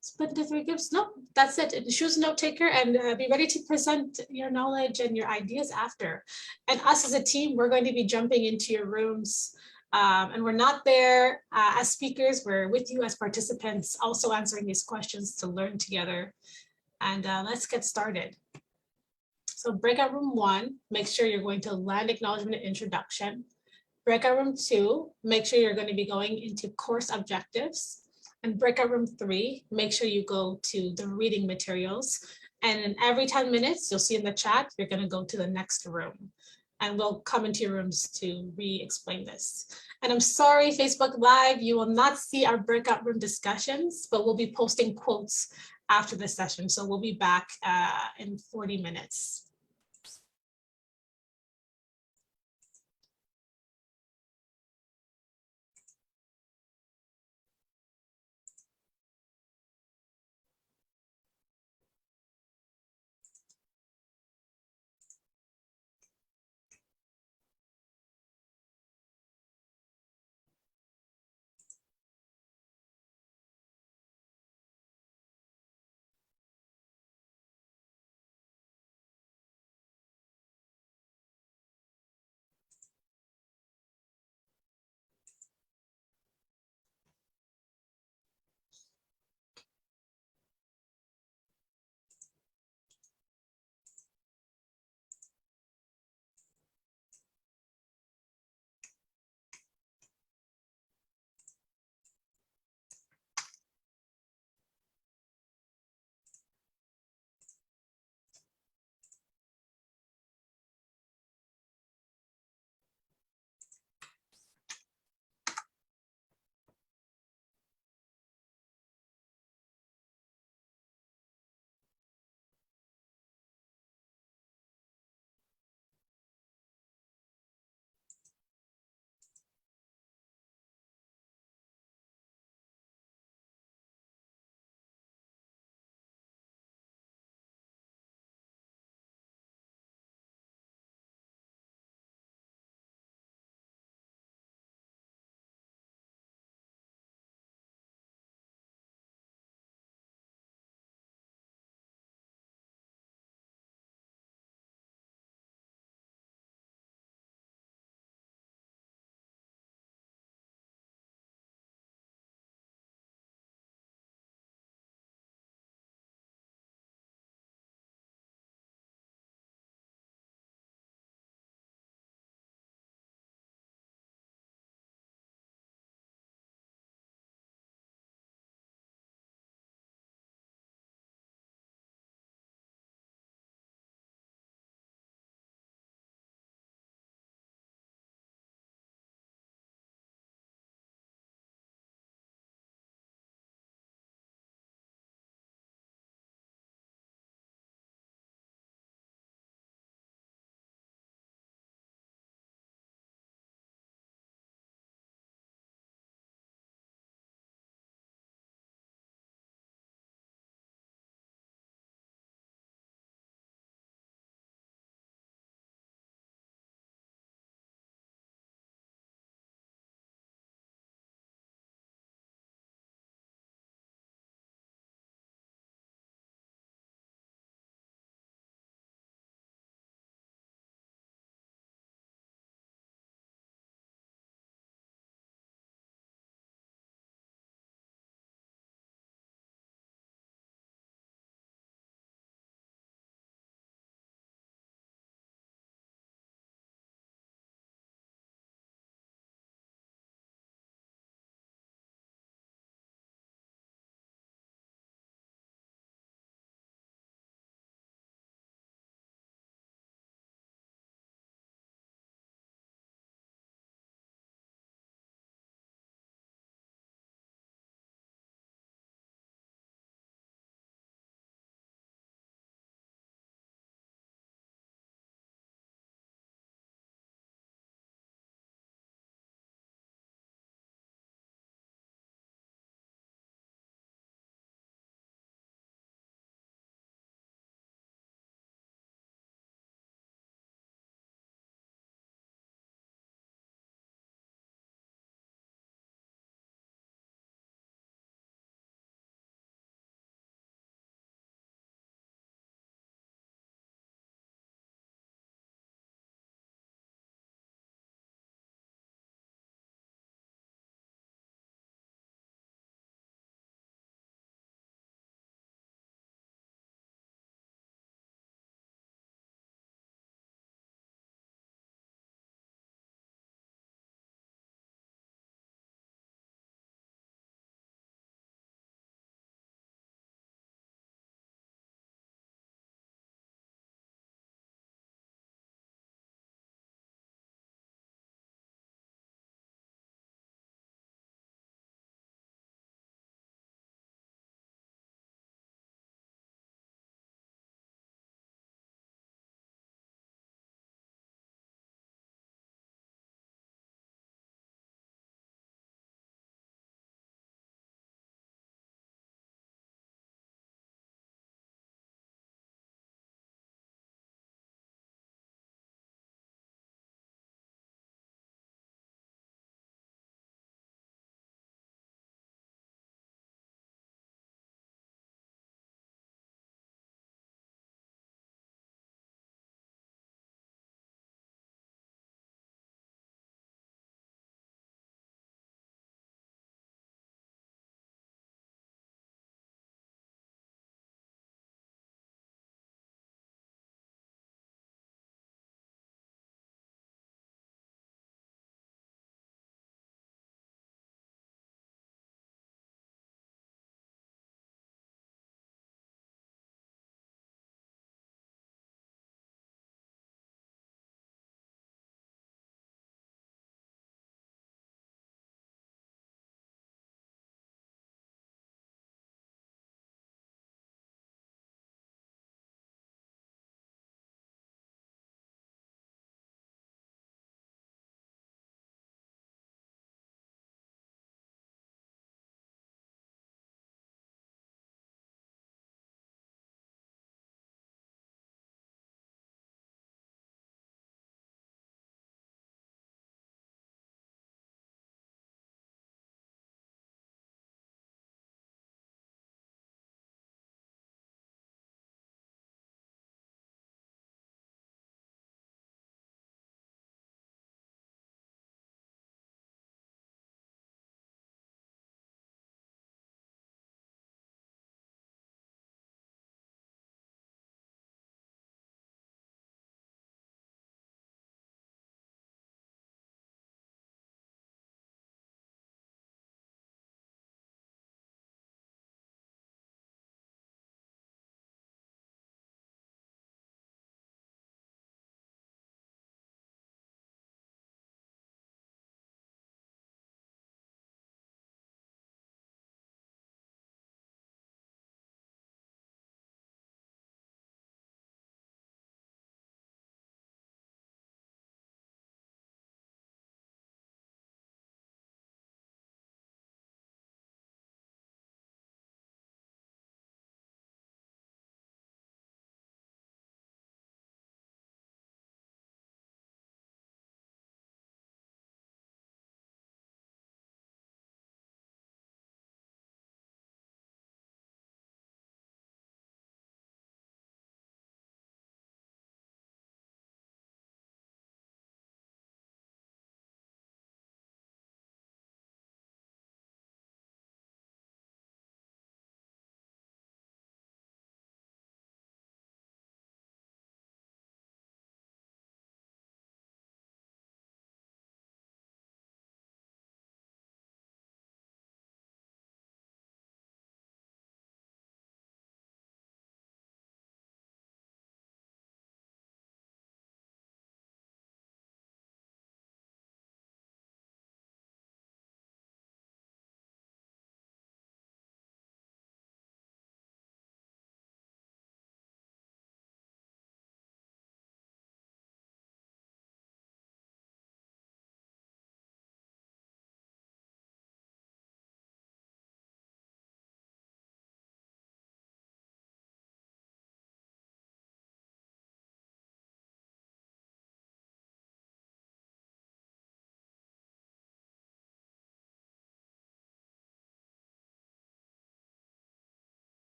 Split into 3 groups? No, that's it. Choose a note taker and be ready to present your knowledge and your ideas after. And us as a team, we're going to be jumping into your rooms. And we're not there as speakers, we're with you as participants, also answering these questions to learn together. And let's get started. So breakout room 1, make sure you're going to land acknowledgement and introduction. Breakout room 2, make sure you're going to be going into course objectives. And breakout room 3, make sure you go to the reading materials. And in every 10 minutes, you'll see in the chat, you're going to go to the next room. And we'll come into your rooms to re-explain this. And I'm sorry, Facebook Live, you will not see our breakout room discussions, but we'll be posting quotes after the session. So we'll be back in 40 minutes.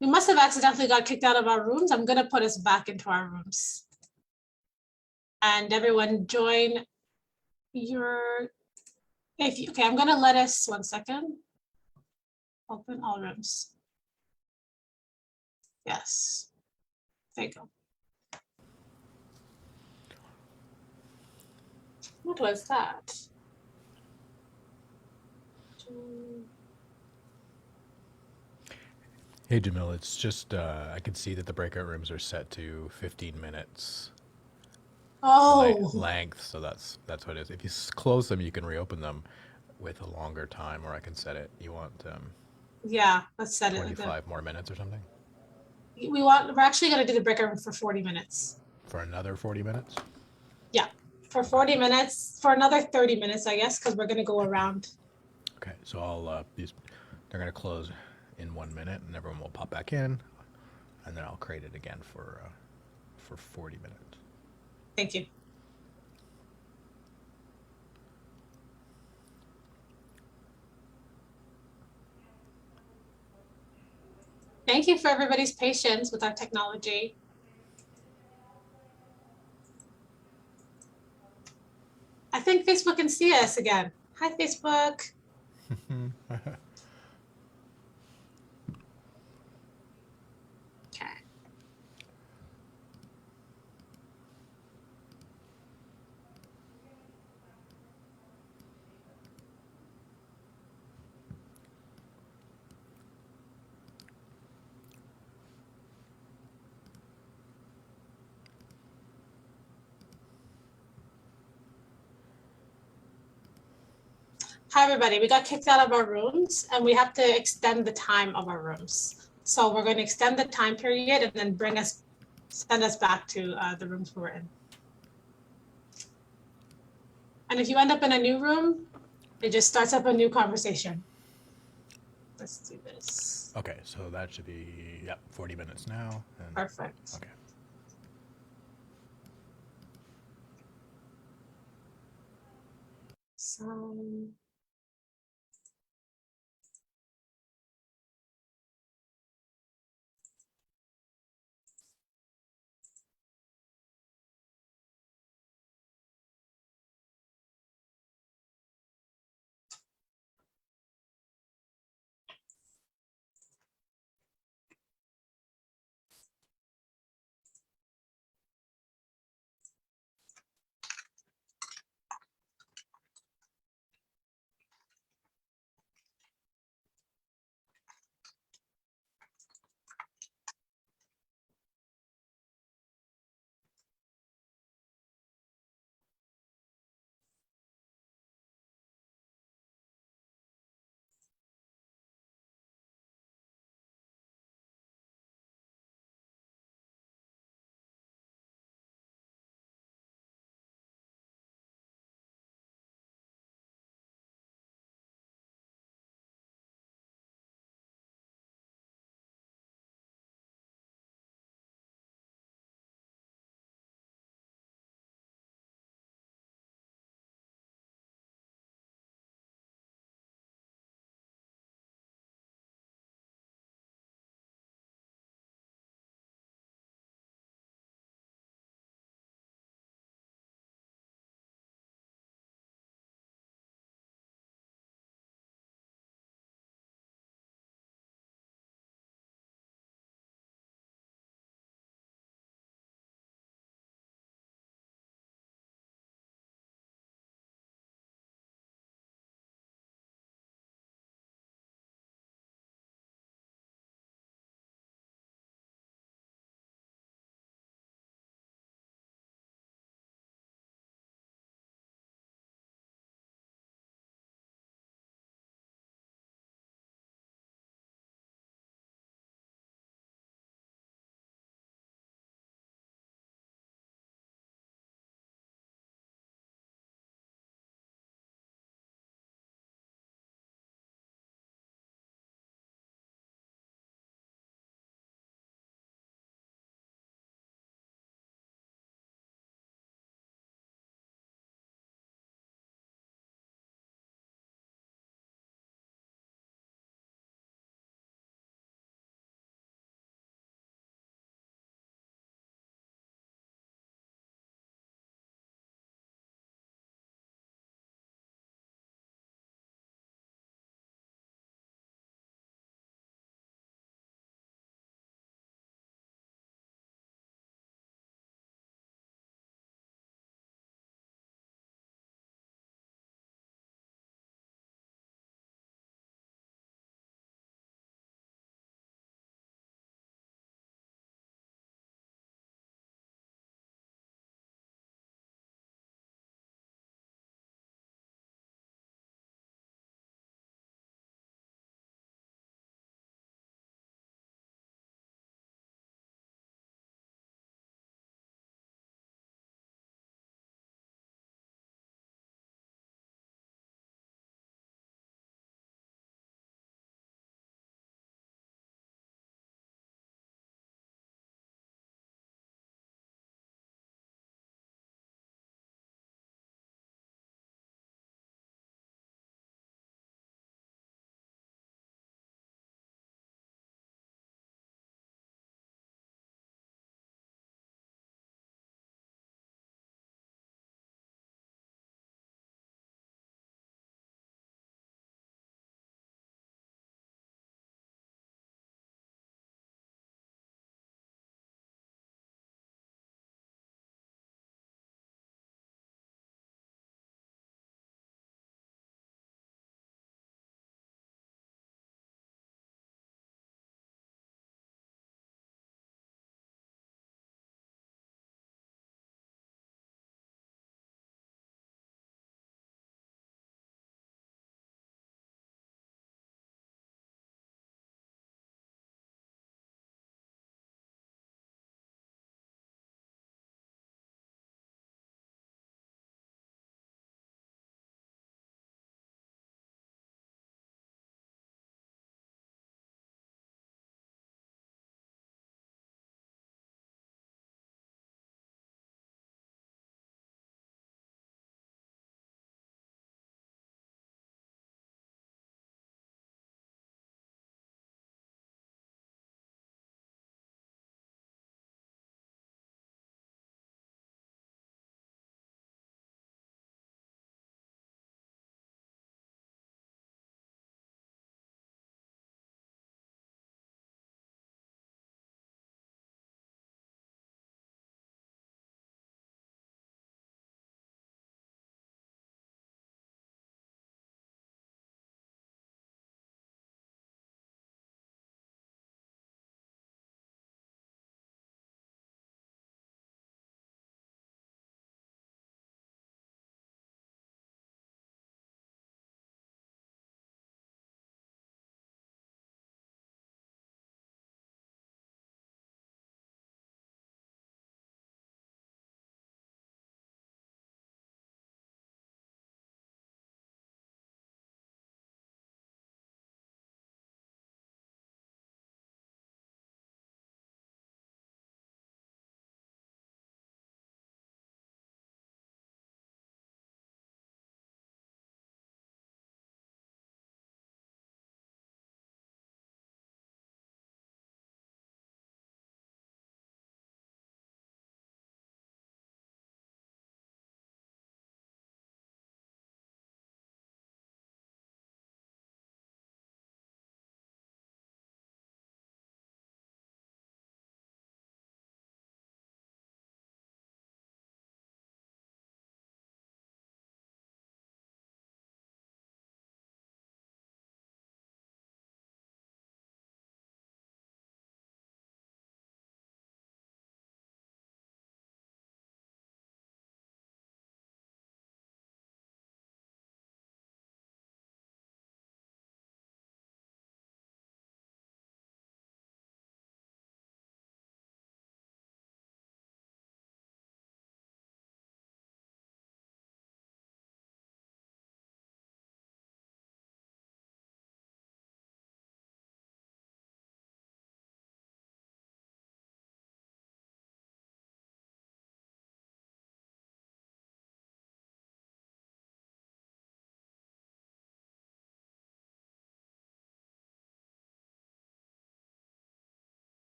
We must have accidentally got kicked out of our rooms. I'm going to put us back into our rooms. And everyone join your, okay, I'm going to let us, 1 second. Open all rooms. Yes. There you go. What was that? Hey, Jamil, it's just, I can see that the breakout rooms are set to 15 minutes Oh, length, so that's what it is. If you close them, you can reopen them with a longer time, or I can set it. You want yeah, let's set it like that. 25 more minutes or something? We're actually going to do the breakout room for 40 minutes. For another 40 minutes? Yeah, for 40 minutes, for another 30 minutes, I guess, because we're going to go around. Okay, so I'll, they're going to close in 1 minute, and everyone will pop back in, and then I'll create it again for 40 minutes. Thank you. Thank you for everybody's patience with our technology. I think Facebook can see us again. Hi, Facebook. Okay. Hi, everybody. We got kicked out of our rooms and we have to extend the time of our rooms. So we're going to extend the time period and then send us back to the rooms we were in. And if you end up in a new room, it just starts up a new conversation. Let's do this. Okay, so that should be, yep, 40 minutes now. And, Perfect. okay. So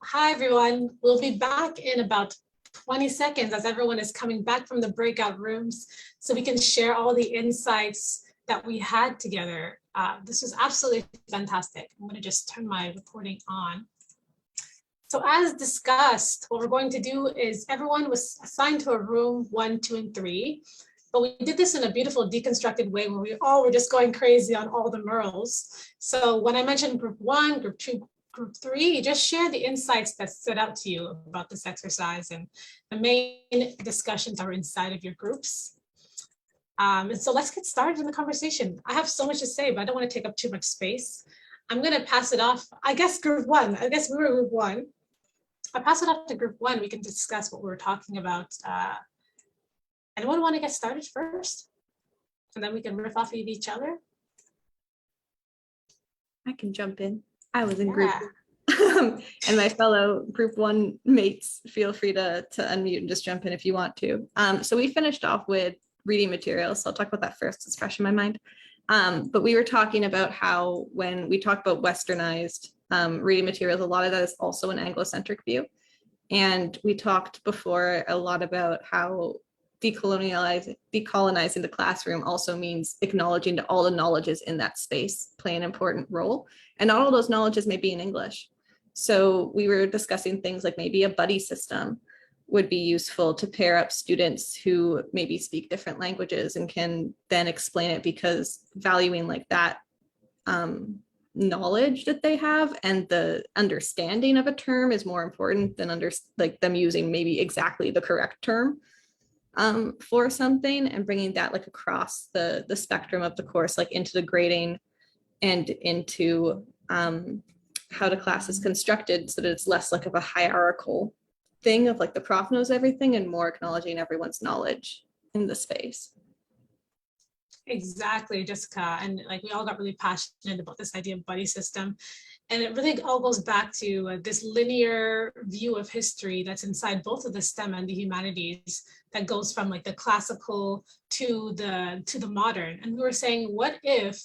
Hi, everyone. We'll be back in about 20 seconds as everyone is coming back from the breakout rooms so we can share all the insights that we had together. This was absolutely fantastic. I'm going to just turn my recording on. So as discussed, what we're going to do is everyone was assigned to a room 1, 2, and 3. But we did this in a beautiful deconstructed way where we all were just going crazy on all the murals. So when I mentioned group 1, group 2, group 3, just share the insights that stood out to you about this exercise and the main discussions that were inside of your groups. And so let's get started in the conversation. I have so much to say, but I don't want to take up too much space. I'm going to pass it off. I guess group 1. I guess we were group 1. I'll pass it off to group 1. We can discuss what we were talking about. Anyone want to get started first? And then we can riff off of each other. I can jump in. I was in group. And my fellow group 1 mates, feel free to unmute and just jump in if you want to. So we finished off with reading materials. So I'll talk about that first. It's fresh in my mind. But we were talking about how when we talk about westernized reading materials, a lot of that is also an Anglocentric view. And we talked before a lot about how decolonizing the classroom also means acknowledging that all the knowledges in that space play an important role. And not all those knowledges may be in English. So we were discussing things like maybe a buddy system would be useful to pair up students who maybe speak different languages and can then explain it, because valuing like that knowledge that they have and the understanding of a term is more important than them using maybe exactly the correct term for something, and bringing that like across the spectrum of the course, like into the grading and into how the class is constructed, so that it's less like of a hierarchical thing of like the prof knows everything and more acknowledging everyone's knowledge in the space. Exactly, Jessica. And like we all got really passionate about this idea of buddy system. And it really all goes back to this linear view of history that's inside both of the STEM and the humanities, that goes from like the classical to the modern. And we were saying, what if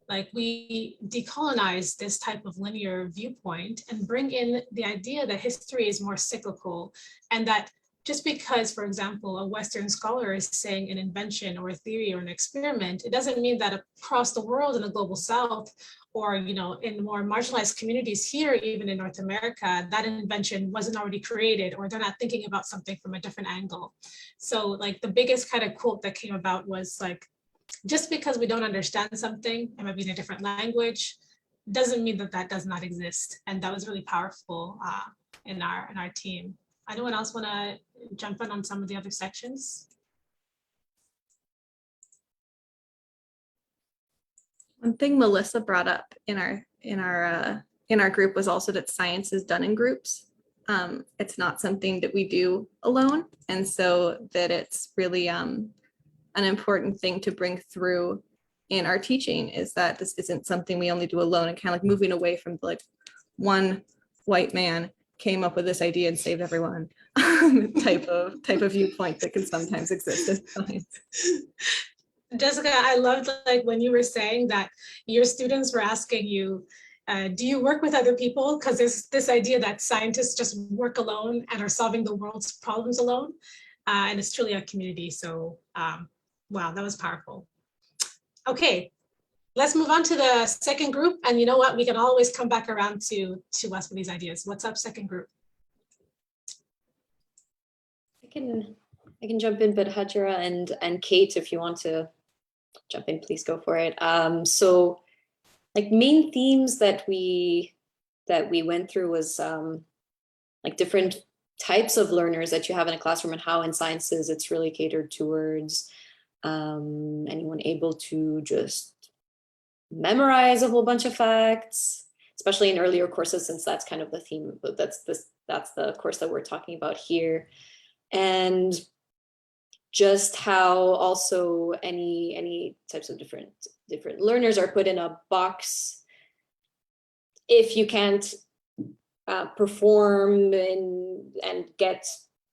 like we decolonize this type of linear viewpoint and bring in the idea that history is more cyclical, and that just because, for example, a Western scholar is saying an invention or a theory or an experiment, it doesn't mean that across the world in the global South, or in more marginalized communities here, even in North America, that invention wasn't already created, or they're not thinking about something from a different angle. So like the biggest kind of quote that came about was like, just because we don't understand something, it might be in a different language, doesn't mean that that does not exist. And that was really powerful in our team. Anyone else want to jump in on some of the other sections? One thing Melissa brought up in our group was also that science is done in groups. It's not something that we do alone, and so that it's really an important thing to bring through in our teaching, is that this isn't something we only do alone, and kind of like moving away from like one white man came up with this idea and saved everyone type of viewpoint that can sometimes exist in science. Jessica, I loved like when you were saying that your students were asking you, do you work with other people? Because there's this idea that scientists just work alone and are solving the world's problems alone. And it's truly a community. So wow, that was powerful. Okay, let's move on to the second group. And you know what? We can always come back around to us with these ideas. What's up, second group? I can jump in, but Hadjara and Kate, if you want to jump in, please go for it. So like main themes that we went through was like different types of learners that you have in a classroom, and how in sciences it's really catered towards anyone able to just memorize a whole bunch of facts, especially in earlier courses, since that's kind of the theme, but that's the course that we're talking about here. And just how also any types of different learners are put in a box if you can't perform and get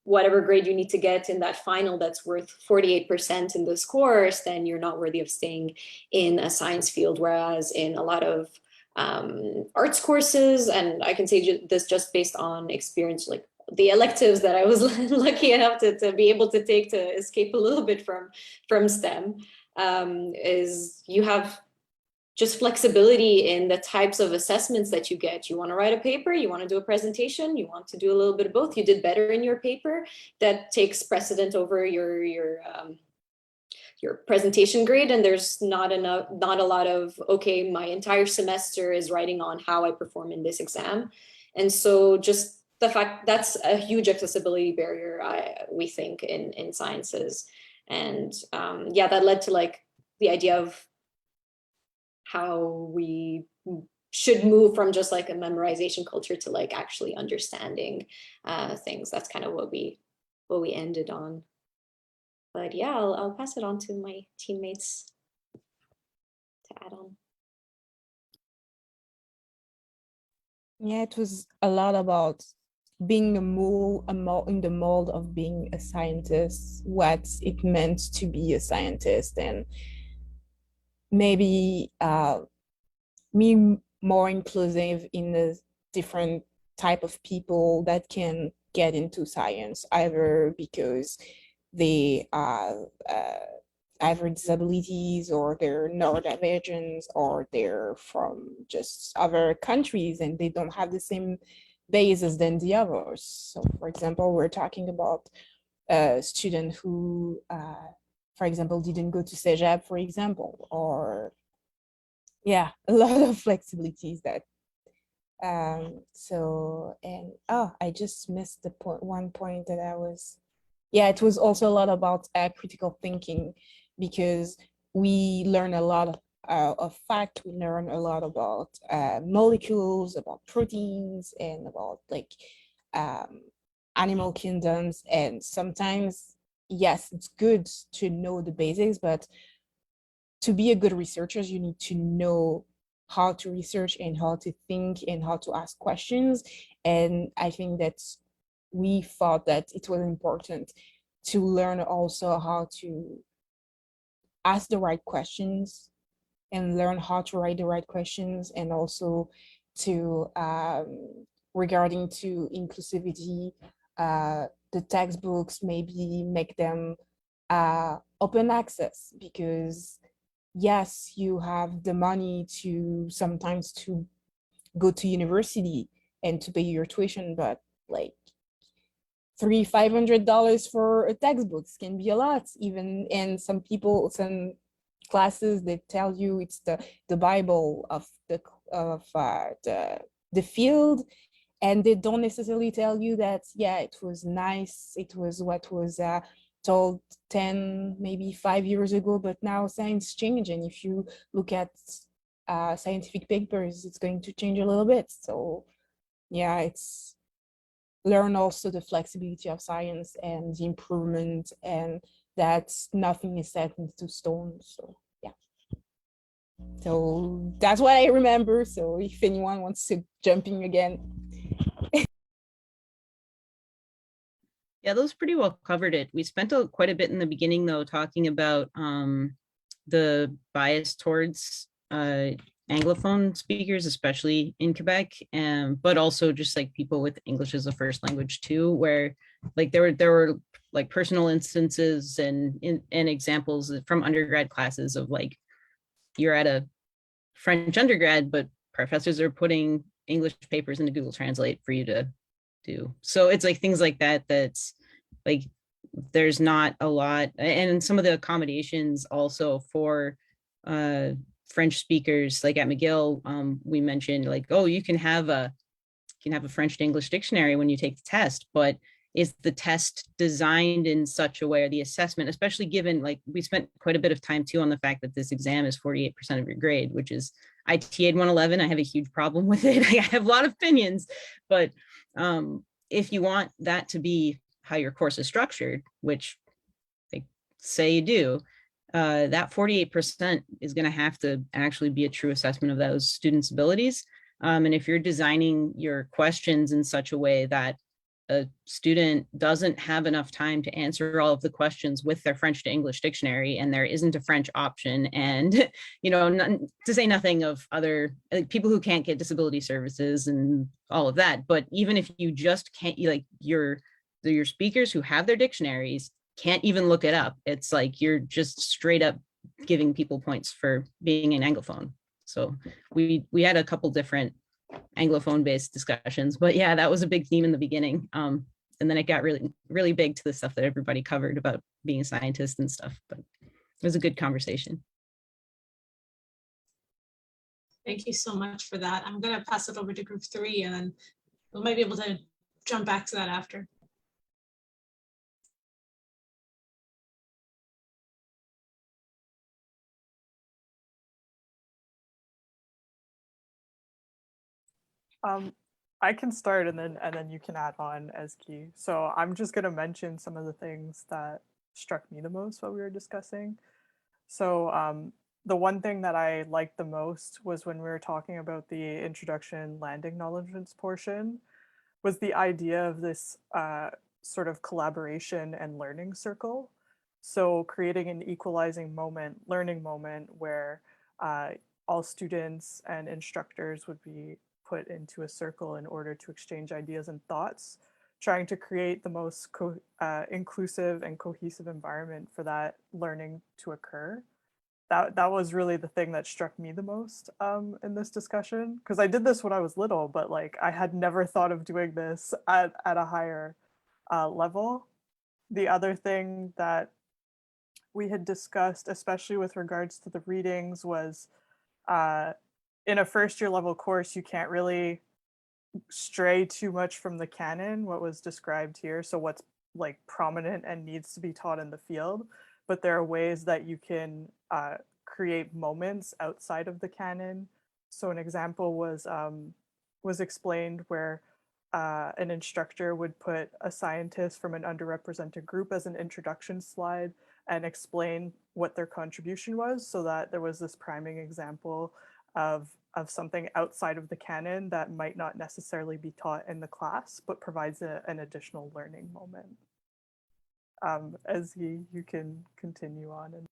whatever grade you need to get in that final that's worth 48% in this course, then you're not worthy of staying in a science field. Whereas in a lot of arts courses. And I can say this just based on experience, like the electives that I was lucky enough to be able to take to escape a little bit from STEM, is you have just flexibility in the types of assessments that you get. You want to write a paper, you want to do a presentation, you want to do a little bit of both. You did better in your paper, that takes precedent over your presentation grade, and there's not a lot of, okay, my entire semester is writing on how I perform in this exam. And so just the fact that's a huge accessibility barrier, we think, in sciences. And yeah, that led to like the idea of how we should move from just like a memorization culture to like actually understanding things. That's kind of what we ended on. But yeah, I'll pass it on to my teammates to add on. Yeah, it was a lot about being in the mold of being a scientist, what it meant to be a scientist, and maybe me more inclusive in the different type of people that can get into science, either because they have either disabilities or they're neurodivergent or they're from just other countries and they don't have the same basis than the others. So for example, we're talking about a student who, for example, didn't go to CEGEP, for example, or yeah, a lot of flexibilities that I just missed the one point that I was, yeah, it was also a lot about critical thinking, because we learn a lot of fact, we learn a lot about molecules, about proteins, and about like animal kingdoms. And sometimes, yes, it's good to know the basics, but to be a good researcher, you need to know how to research and how to think and how to ask questions. And I think that we thought that it was important to learn also how to ask the right questions and learn how to write the right questions, and also to regarding to inclusivity, the textbooks maybe make them open access, because yes, you have the money to sometimes to go to university and to pay your tuition, but like $500 for a textbook can be a lot, even. And some classes, they tell you it's the Bible of the field, and they don't necessarily tell you that, yeah, it was nice, it was what was told 10, maybe 5 years ago, but now science changed, and if you look at scientific papers, it's going to change a little bit. So yeah, it's learn also the flexibility of science and the improvement, and that nothing is set into stone. So yeah, so that's what I remember. So if anyone wants to jump in again. Yeah, those pretty well covered it. We spent quite a bit in the beginning, though, talking about the bias towards Anglophone speakers, especially in Quebec, but also just like people with English as a first language too, where like there were like personal instances and examples from undergrad classes of like you're at a French undergrad, but professors are putting English papers into Google Translate for you to do. So it's like things like that, that's like there's not a lot. And some of the accommodations also for French speakers, like at Mcgill, we mentioned like, oh, you can have a French to English dictionary when you take the test, but is the test designed in such a way, or the assessment, especially given like we spent quite a bit of time too on the fact that this exam is 48% of your grade, which is I TA'd 111. I have a huge problem with it. I have a lot of opinions, but if you want that to be how your course is structured, which they say you do, that 48% is going to have to actually be a true assessment of those students' abilities. And if you're designing your questions in such a way that a student doesn't have enough time to answer all of the questions with their French to English dictionary, and there isn't a French option, and to say nothing of other people who can't get disability services and all of that. But even if you just can't, like your speakers who have their dictionaries can't even look it up, it's like you're just straight up giving people points for being an Anglophone. So we had a couple different Anglophone based discussions, but yeah, that was a big theme in the beginning. And then it got really, really big to the stuff that everybody covered about being a scientist and stuff, but it was a good conversation. Thank you so much for that. I'm going to pass it over to group 3, and then we might be able to jump back to that after. I can start and then you can add on as key. So I'm just going to mention some of the things that struck me the most while we were discussing. So the one thing that I liked the most was when we were talking about the introduction land acknowledgements portion, was the idea of this sort of collaboration and learning circle. So creating an equalizing moment, learning moment where all students and instructors would be put into a circle in order to exchange ideas and thoughts, trying to create the most inclusive and cohesive environment for that learning to occur. That was really the thing that struck me the most in this discussion, because I did this when I was little, but like I had never thought of doing this at a higher level. The other thing that we had discussed, especially with regards to the readings, was in a first year level course, you can't really stray too much from the canon, what was described here. So what's like prominent and needs to be taught in the field, but there are ways that you can create moments outside of the canon. So an example was explained where an instructor would put a scientist from an underrepresented group as an introduction slide and explain what their contribution was, so that there was this priming example of something outside of the canon that might not necessarily be taught in the class, but provides an additional learning moment. As you can continue on.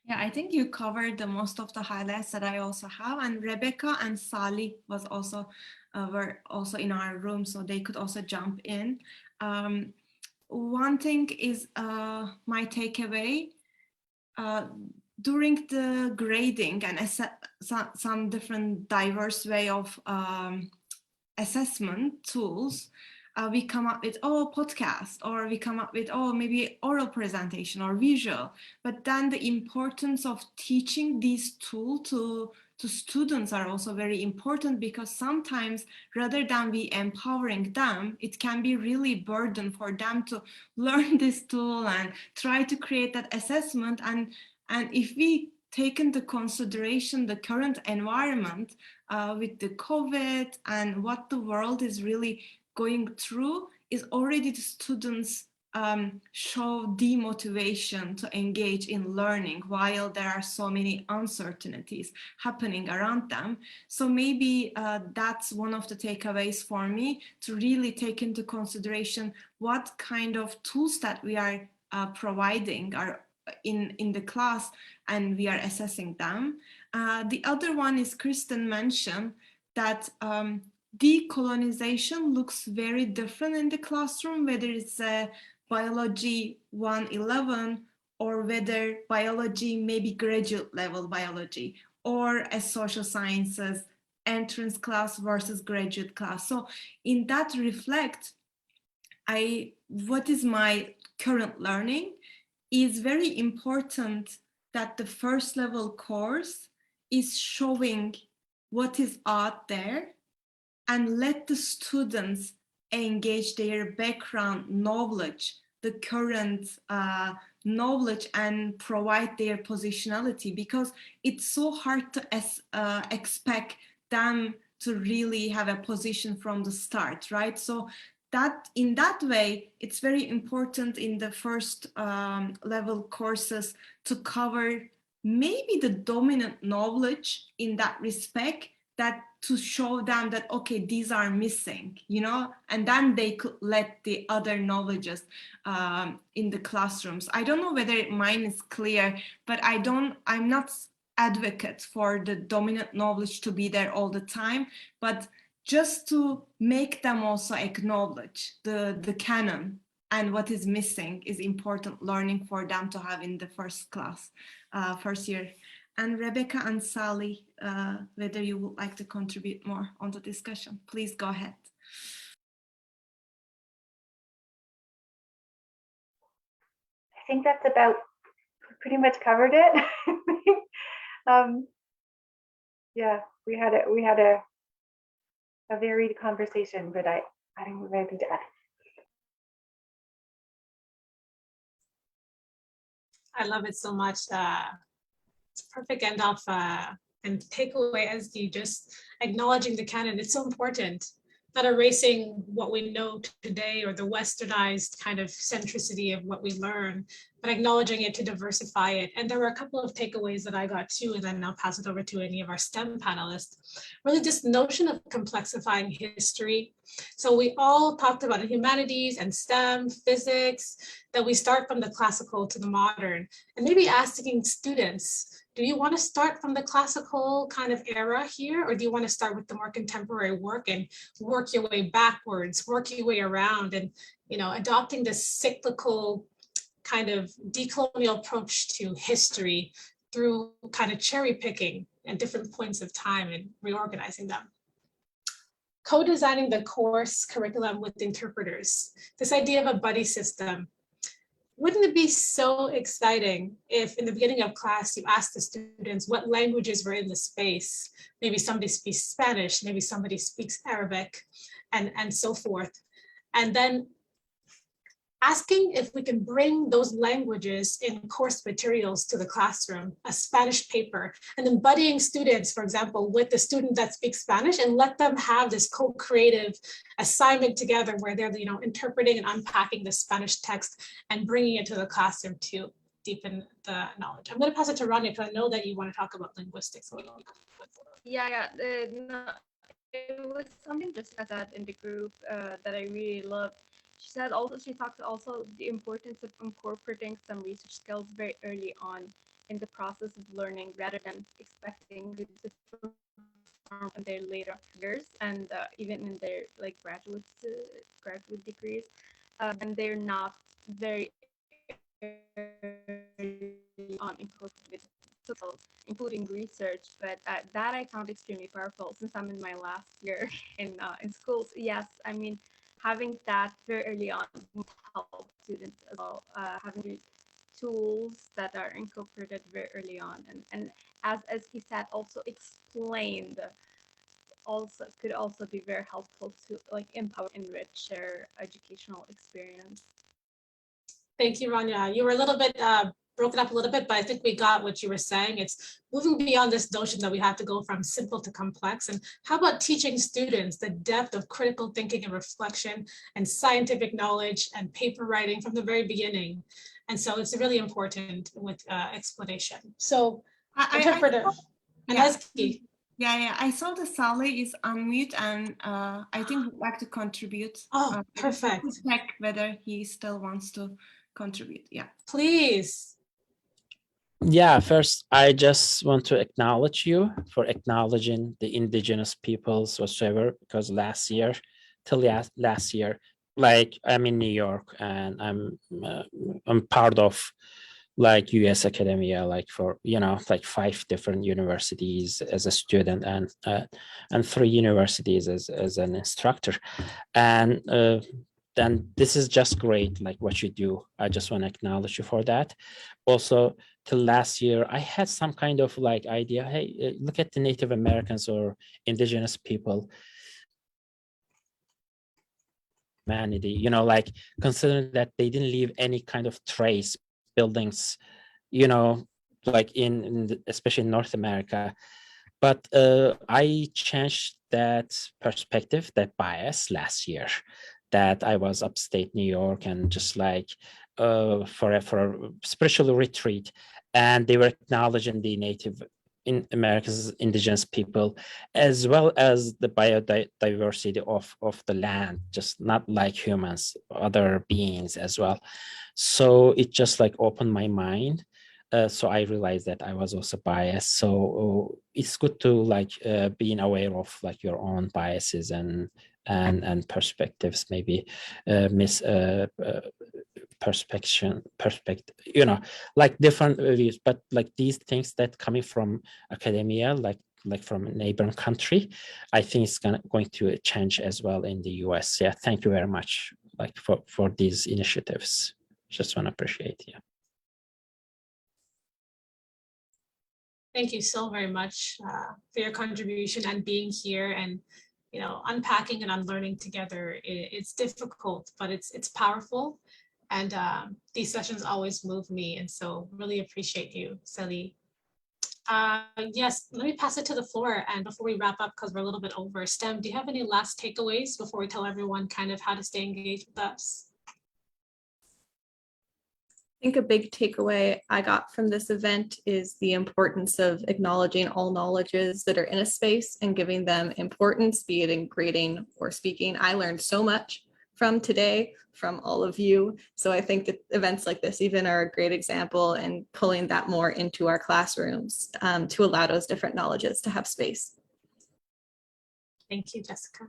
Yeah, I think you covered the most of the highlights that I also have, and Rebecca and Sally was also were also in our room, so they could also jump in. One thing is my takeaway during the grading and some different diverse way of assessment tools. We come up with, podcast, or we come up with, maybe oral presentation or visual. But then the importance of teaching these tools to students are also very important, because sometimes rather than be empowering them, it can be really burden for them to learn this tool and try to create that assessment. And if we take into consideration the current environment with the COVID and what the world is really going through, is already the students show demotivation to engage in learning while there are so many uncertainties happening around them. So maybe that's one of the takeaways for me, to really take into consideration what kind of tools that we are providing are in the class, and we are assessing them. The other one is Kirsten mentioned that decolonization looks very different in the classroom, whether it's a biology 111 or whether biology maybe graduate level biology, or a social sciences entrance class versus graduate class. So in that reflect, what is my current learning is very important, that the first level course is showing what is out there and let the students engage their background knowledge, the current knowledge, and provide their positionality, because it's so hard to expect them to really have a position from the start, right? So that in that way, it's very important in the first level courses to cover maybe the dominant knowledge in that respect that to show them that, okay, these are missing, you know, and then they could let the other knowledges in the classrooms. I don't know whether mine is clear, but I'm not advocate for the dominant knowledge to be there all the time, but just to make them also acknowledge the canon and what is missing is important learning for them to have in the first year. And Rebecca and Sally, whether you would like to contribute more on the discussion, please go ahead. I think that's about pretty much covered it. Yeah, we had a varied conversation, but I don't have anything to add. I love it so much. It's a perfect end off and takeaway as you just acknowledging the canon. It's so important, not erasing what we know today or the westernized kind of centricity of what we learn, but acknowledging it to diversify it. And there were a couple of takeaways that I got too, and then I'll pass it over to any of our STEM panelists. Really just notion of complexifying history. So we all talked about in humanities and STEM, physics, that we start from the classical to the modern, and maybe asking students, do you want to start from the classical kind of era here, or do you want to start with the more contemporary work and work your way backwards, work your way around, and adopting this cyclical kind of decolonial approach to history through kind of cherry picking at different points of time and reorganizing them. Co-designing the course curriculum with interpreters, this idea of a buddy system. Wouldn't it be so exciting if in the beginning of class you asked the students what languages were in the space? Maybe somebody speaks Spanish, maybe somebody speaks Arabic, and so forth. And then asking if we can bring those languages in course materials to the classroom, a Spanish paper, and then buddying students, for example, with the student that speaks Spanish, and let them have this co-creative assignment together where they're interpreting and unpacking the Spanish text and bringing it to the classroom to deepen the knowledge. I'm going to pass it to Rania because I know that you want to talk about linguistics a little bit. Yeah. No, it was something just as that in the group that I really loved. She talked also the importance of incorporating some research skills very early on in the process of learning rather than expecting to perform in their later years and even in their graduate degrees, and they're not very early on incorporated skills, including research. But that I found extremely powerful since I'm in my last year in schools. Yes, I mean, having that very early on will help students as well, having these tools that are incorporated very early on. And as he said, also explained, could also be very helpful to empower, enrich their educational experience. Thank you, Rania. You were a little bit broken up a little bit, but I think we got what you were saying. It's moving beyond this notion that we have to go from simple to complex. And how about teaching students the depth of critical thinking and reflection and scientific knowledge and paper writing from the very beginning? And so it's really important with explanation. So interpreter, and that's key. Yeah, I saw that Sally is on mute, and I think would like to contribute. Oh, perfect. Check whether he still wants to contribute. Yeah, please. Yeah, first, I just want to acknowledge you for acknowledging the indigenous peoples whatsoever, because last year, I'm in New York and I'm part of US academia, for 5 different universities as a student and 3 universities as an instructor. And then this is just great, what you do. I just want to acknowledge you for that. Also, till last year, I had some kind of idea, hey, look at the Native Americans or indigenous people. Humanity, considering that they didn't leave any kind of trace buildings, especially in North America. But I changed that perspective, that bias last year, that I was upstate New York and just for a spiritual retreat, and they were acknowledging the Native in America's indigenous people, as well as the biodiversity of the land, just not like humans, other beings as well. So it just like opened my mind. So I realized that I was also biased. So it's good to like being aware of like your own biases and perspectives, maybe perspective, you know, like different views, but like these things that coming from academia, like from a neighboring country, I think it's going to change as well in the US. Yeah, thank you very much, like for these initiatives. Just want to appreciate you. Thank you so very much for your contribution and being here, and unpacking and unlearning together. It's difficult, but it's powerful, and these sessions always move me, and so really appreciate you, Sally. Yes, let me pass it to the floor, and before we wrap up, because we're a little bit over, STEM, do you have any last takeaways before we tell everyone kind of how to stay engaged with us? I think a big takeaway I got from this event is the importance of acknowledging all knowledges that are in a space and giving them importance, be it in grading or speaking. I learned so much from today, from all of you. So I think that events like this even are a great example in pulling that more into our classrooms to allow those different knowledges to have space. Thank you, Jessica.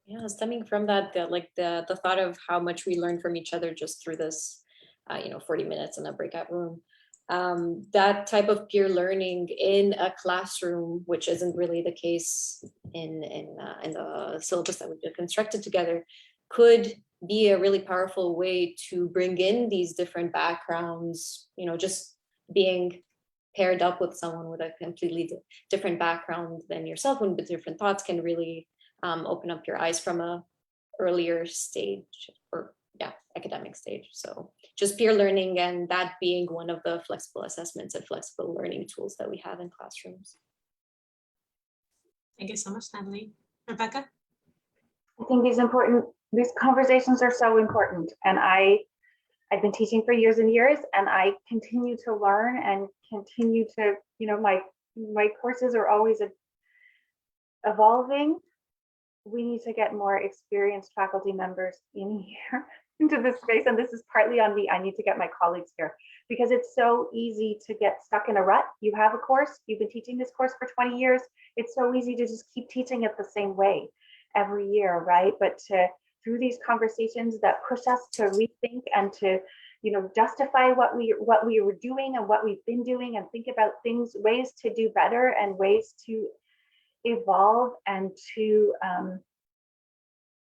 Yeah, stemming from that, the thought of how much we learn from each other just through this 40 minutes in a breakout room. That type of peer learning in a classroom, which isn't really the case in the syllabus that we constructed together, could be a really powerful way to bring in these different backgrounds. Just being paired up with someone with a completely different background than yourself and with different thoughts can really open up your eyes from a earlier stage, or academic stage. So just peer learning, and that being one of the flexible assessments and flexible learning tools that we have in classrooms. Thank you so much, Nathalie. Rebecca? I think these conversations are so important. And I've been teaching for years and years, and I continue to learn and continue to, my courses are always evolving. We need to get more experienced faculty members in here into this space. And this is partly on me. I need to get my colleagues here, because it's so easy to get stuck in a rut. You have a course, you've been teaching this course for 20 years. It's so easy to just keep teaching it the same way every year, right? But through these conversations that push us to rethink and to, justify what we were doing and what we've been doing, and think about ways to do better and ways to evolve and to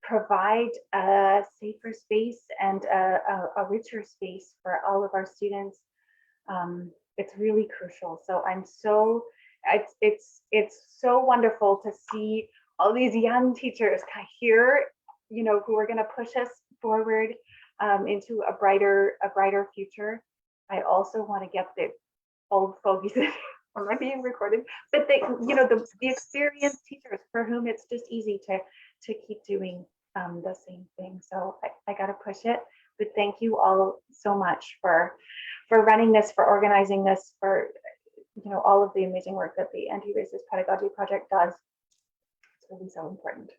provide a safer space and a richer space for all of our students. It's really crucial. So it's so wonderful to see all these young teachers here, who are going to push us forward into a brighter future. I also want to get the old fogies. Am I being recorded? But the experienced teachers for whom it's just easy to keep doing the same thing. So I got to push it. But thank you all so much for running this, for organizing this, for all of the amazing work that the Anti-Racist Pedagogy Project does. It's really so important.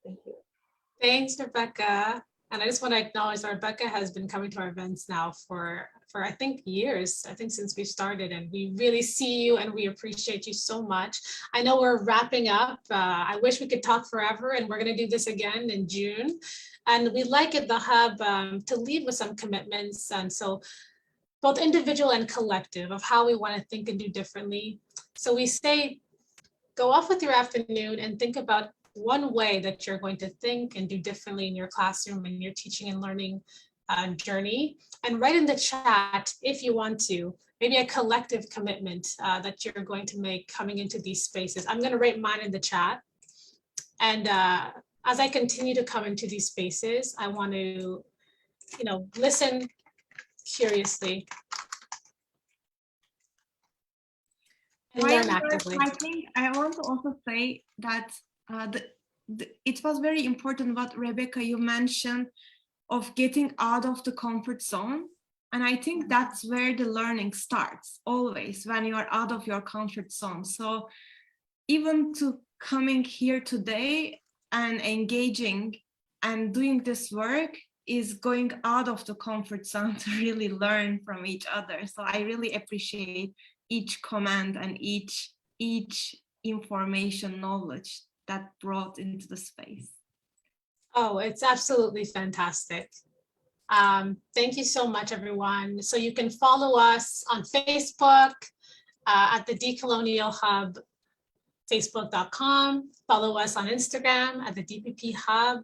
Thank you. Thanks, Rebecca. And I just want to acknowledge that Rebecca has been coming to our events now for I think years, since we started, and we really see you and we appreciate you so much. I know we're wrapping up. I wish we could talk forever, and we're going to do this again in June. And we'd like at the Hub to leave with some commitments, and so both individual and collective, of how we want to think and do differently. So we say, go off with your afternoon and think about one way that you're going to think and do differently in your classroom and your teaching and learning journey, and write in the chat, if you want to, maybe a collective commitment that you're going to make coming into these spaces. I'm going to write mine in the chat. And as I continue to come into these spaces, I want to, listen curiously and learn actively. I think I want to also say that it was very important what Rebecca, you mentioned, of getting out of the comfort zone. And I think that's where the learning starts, always, when you're out of your comfort zone. So even to coming here today and engaging and doing this work is going out of the comfort zone to really learn from each other. So I really appreciate each comment and each information, knowledge that brought into the space. Oh, it's absolutely fantastic. Thank you so much, everyone. So you can follow us on Facebook at the Decolonial Hub, facebook.com. Follow us on Instagram at the DPP Hub.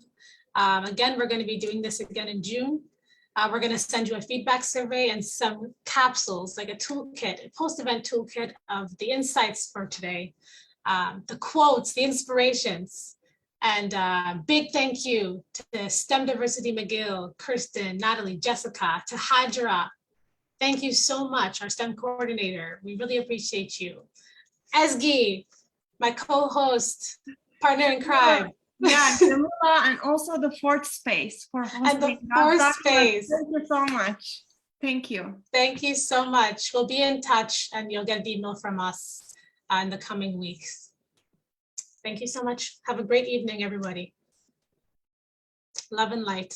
Again, we're going to be doing this again in June. We're going to send you a feedback survey and some capsules, like a toolkit, a post-event toolkit of the insights for today, the quotes, the inspirations. And big thank you to the STEM Diversity Mcgill, Kirsten, Nathalie, Jessica, to Hadjara. Thank you so much, our STEM coordinator. We really appreciate you. Ezgi, my co-host, partner in crime. Yeah, Jamila, and also the fourth space for hosting. And the fourth space. Thank you so much. Thank you. Thank you so much. We'll be in touch and you'll get the email from us in the coming weeks. Thank you so much. Have a great evening, everybody. Love and light.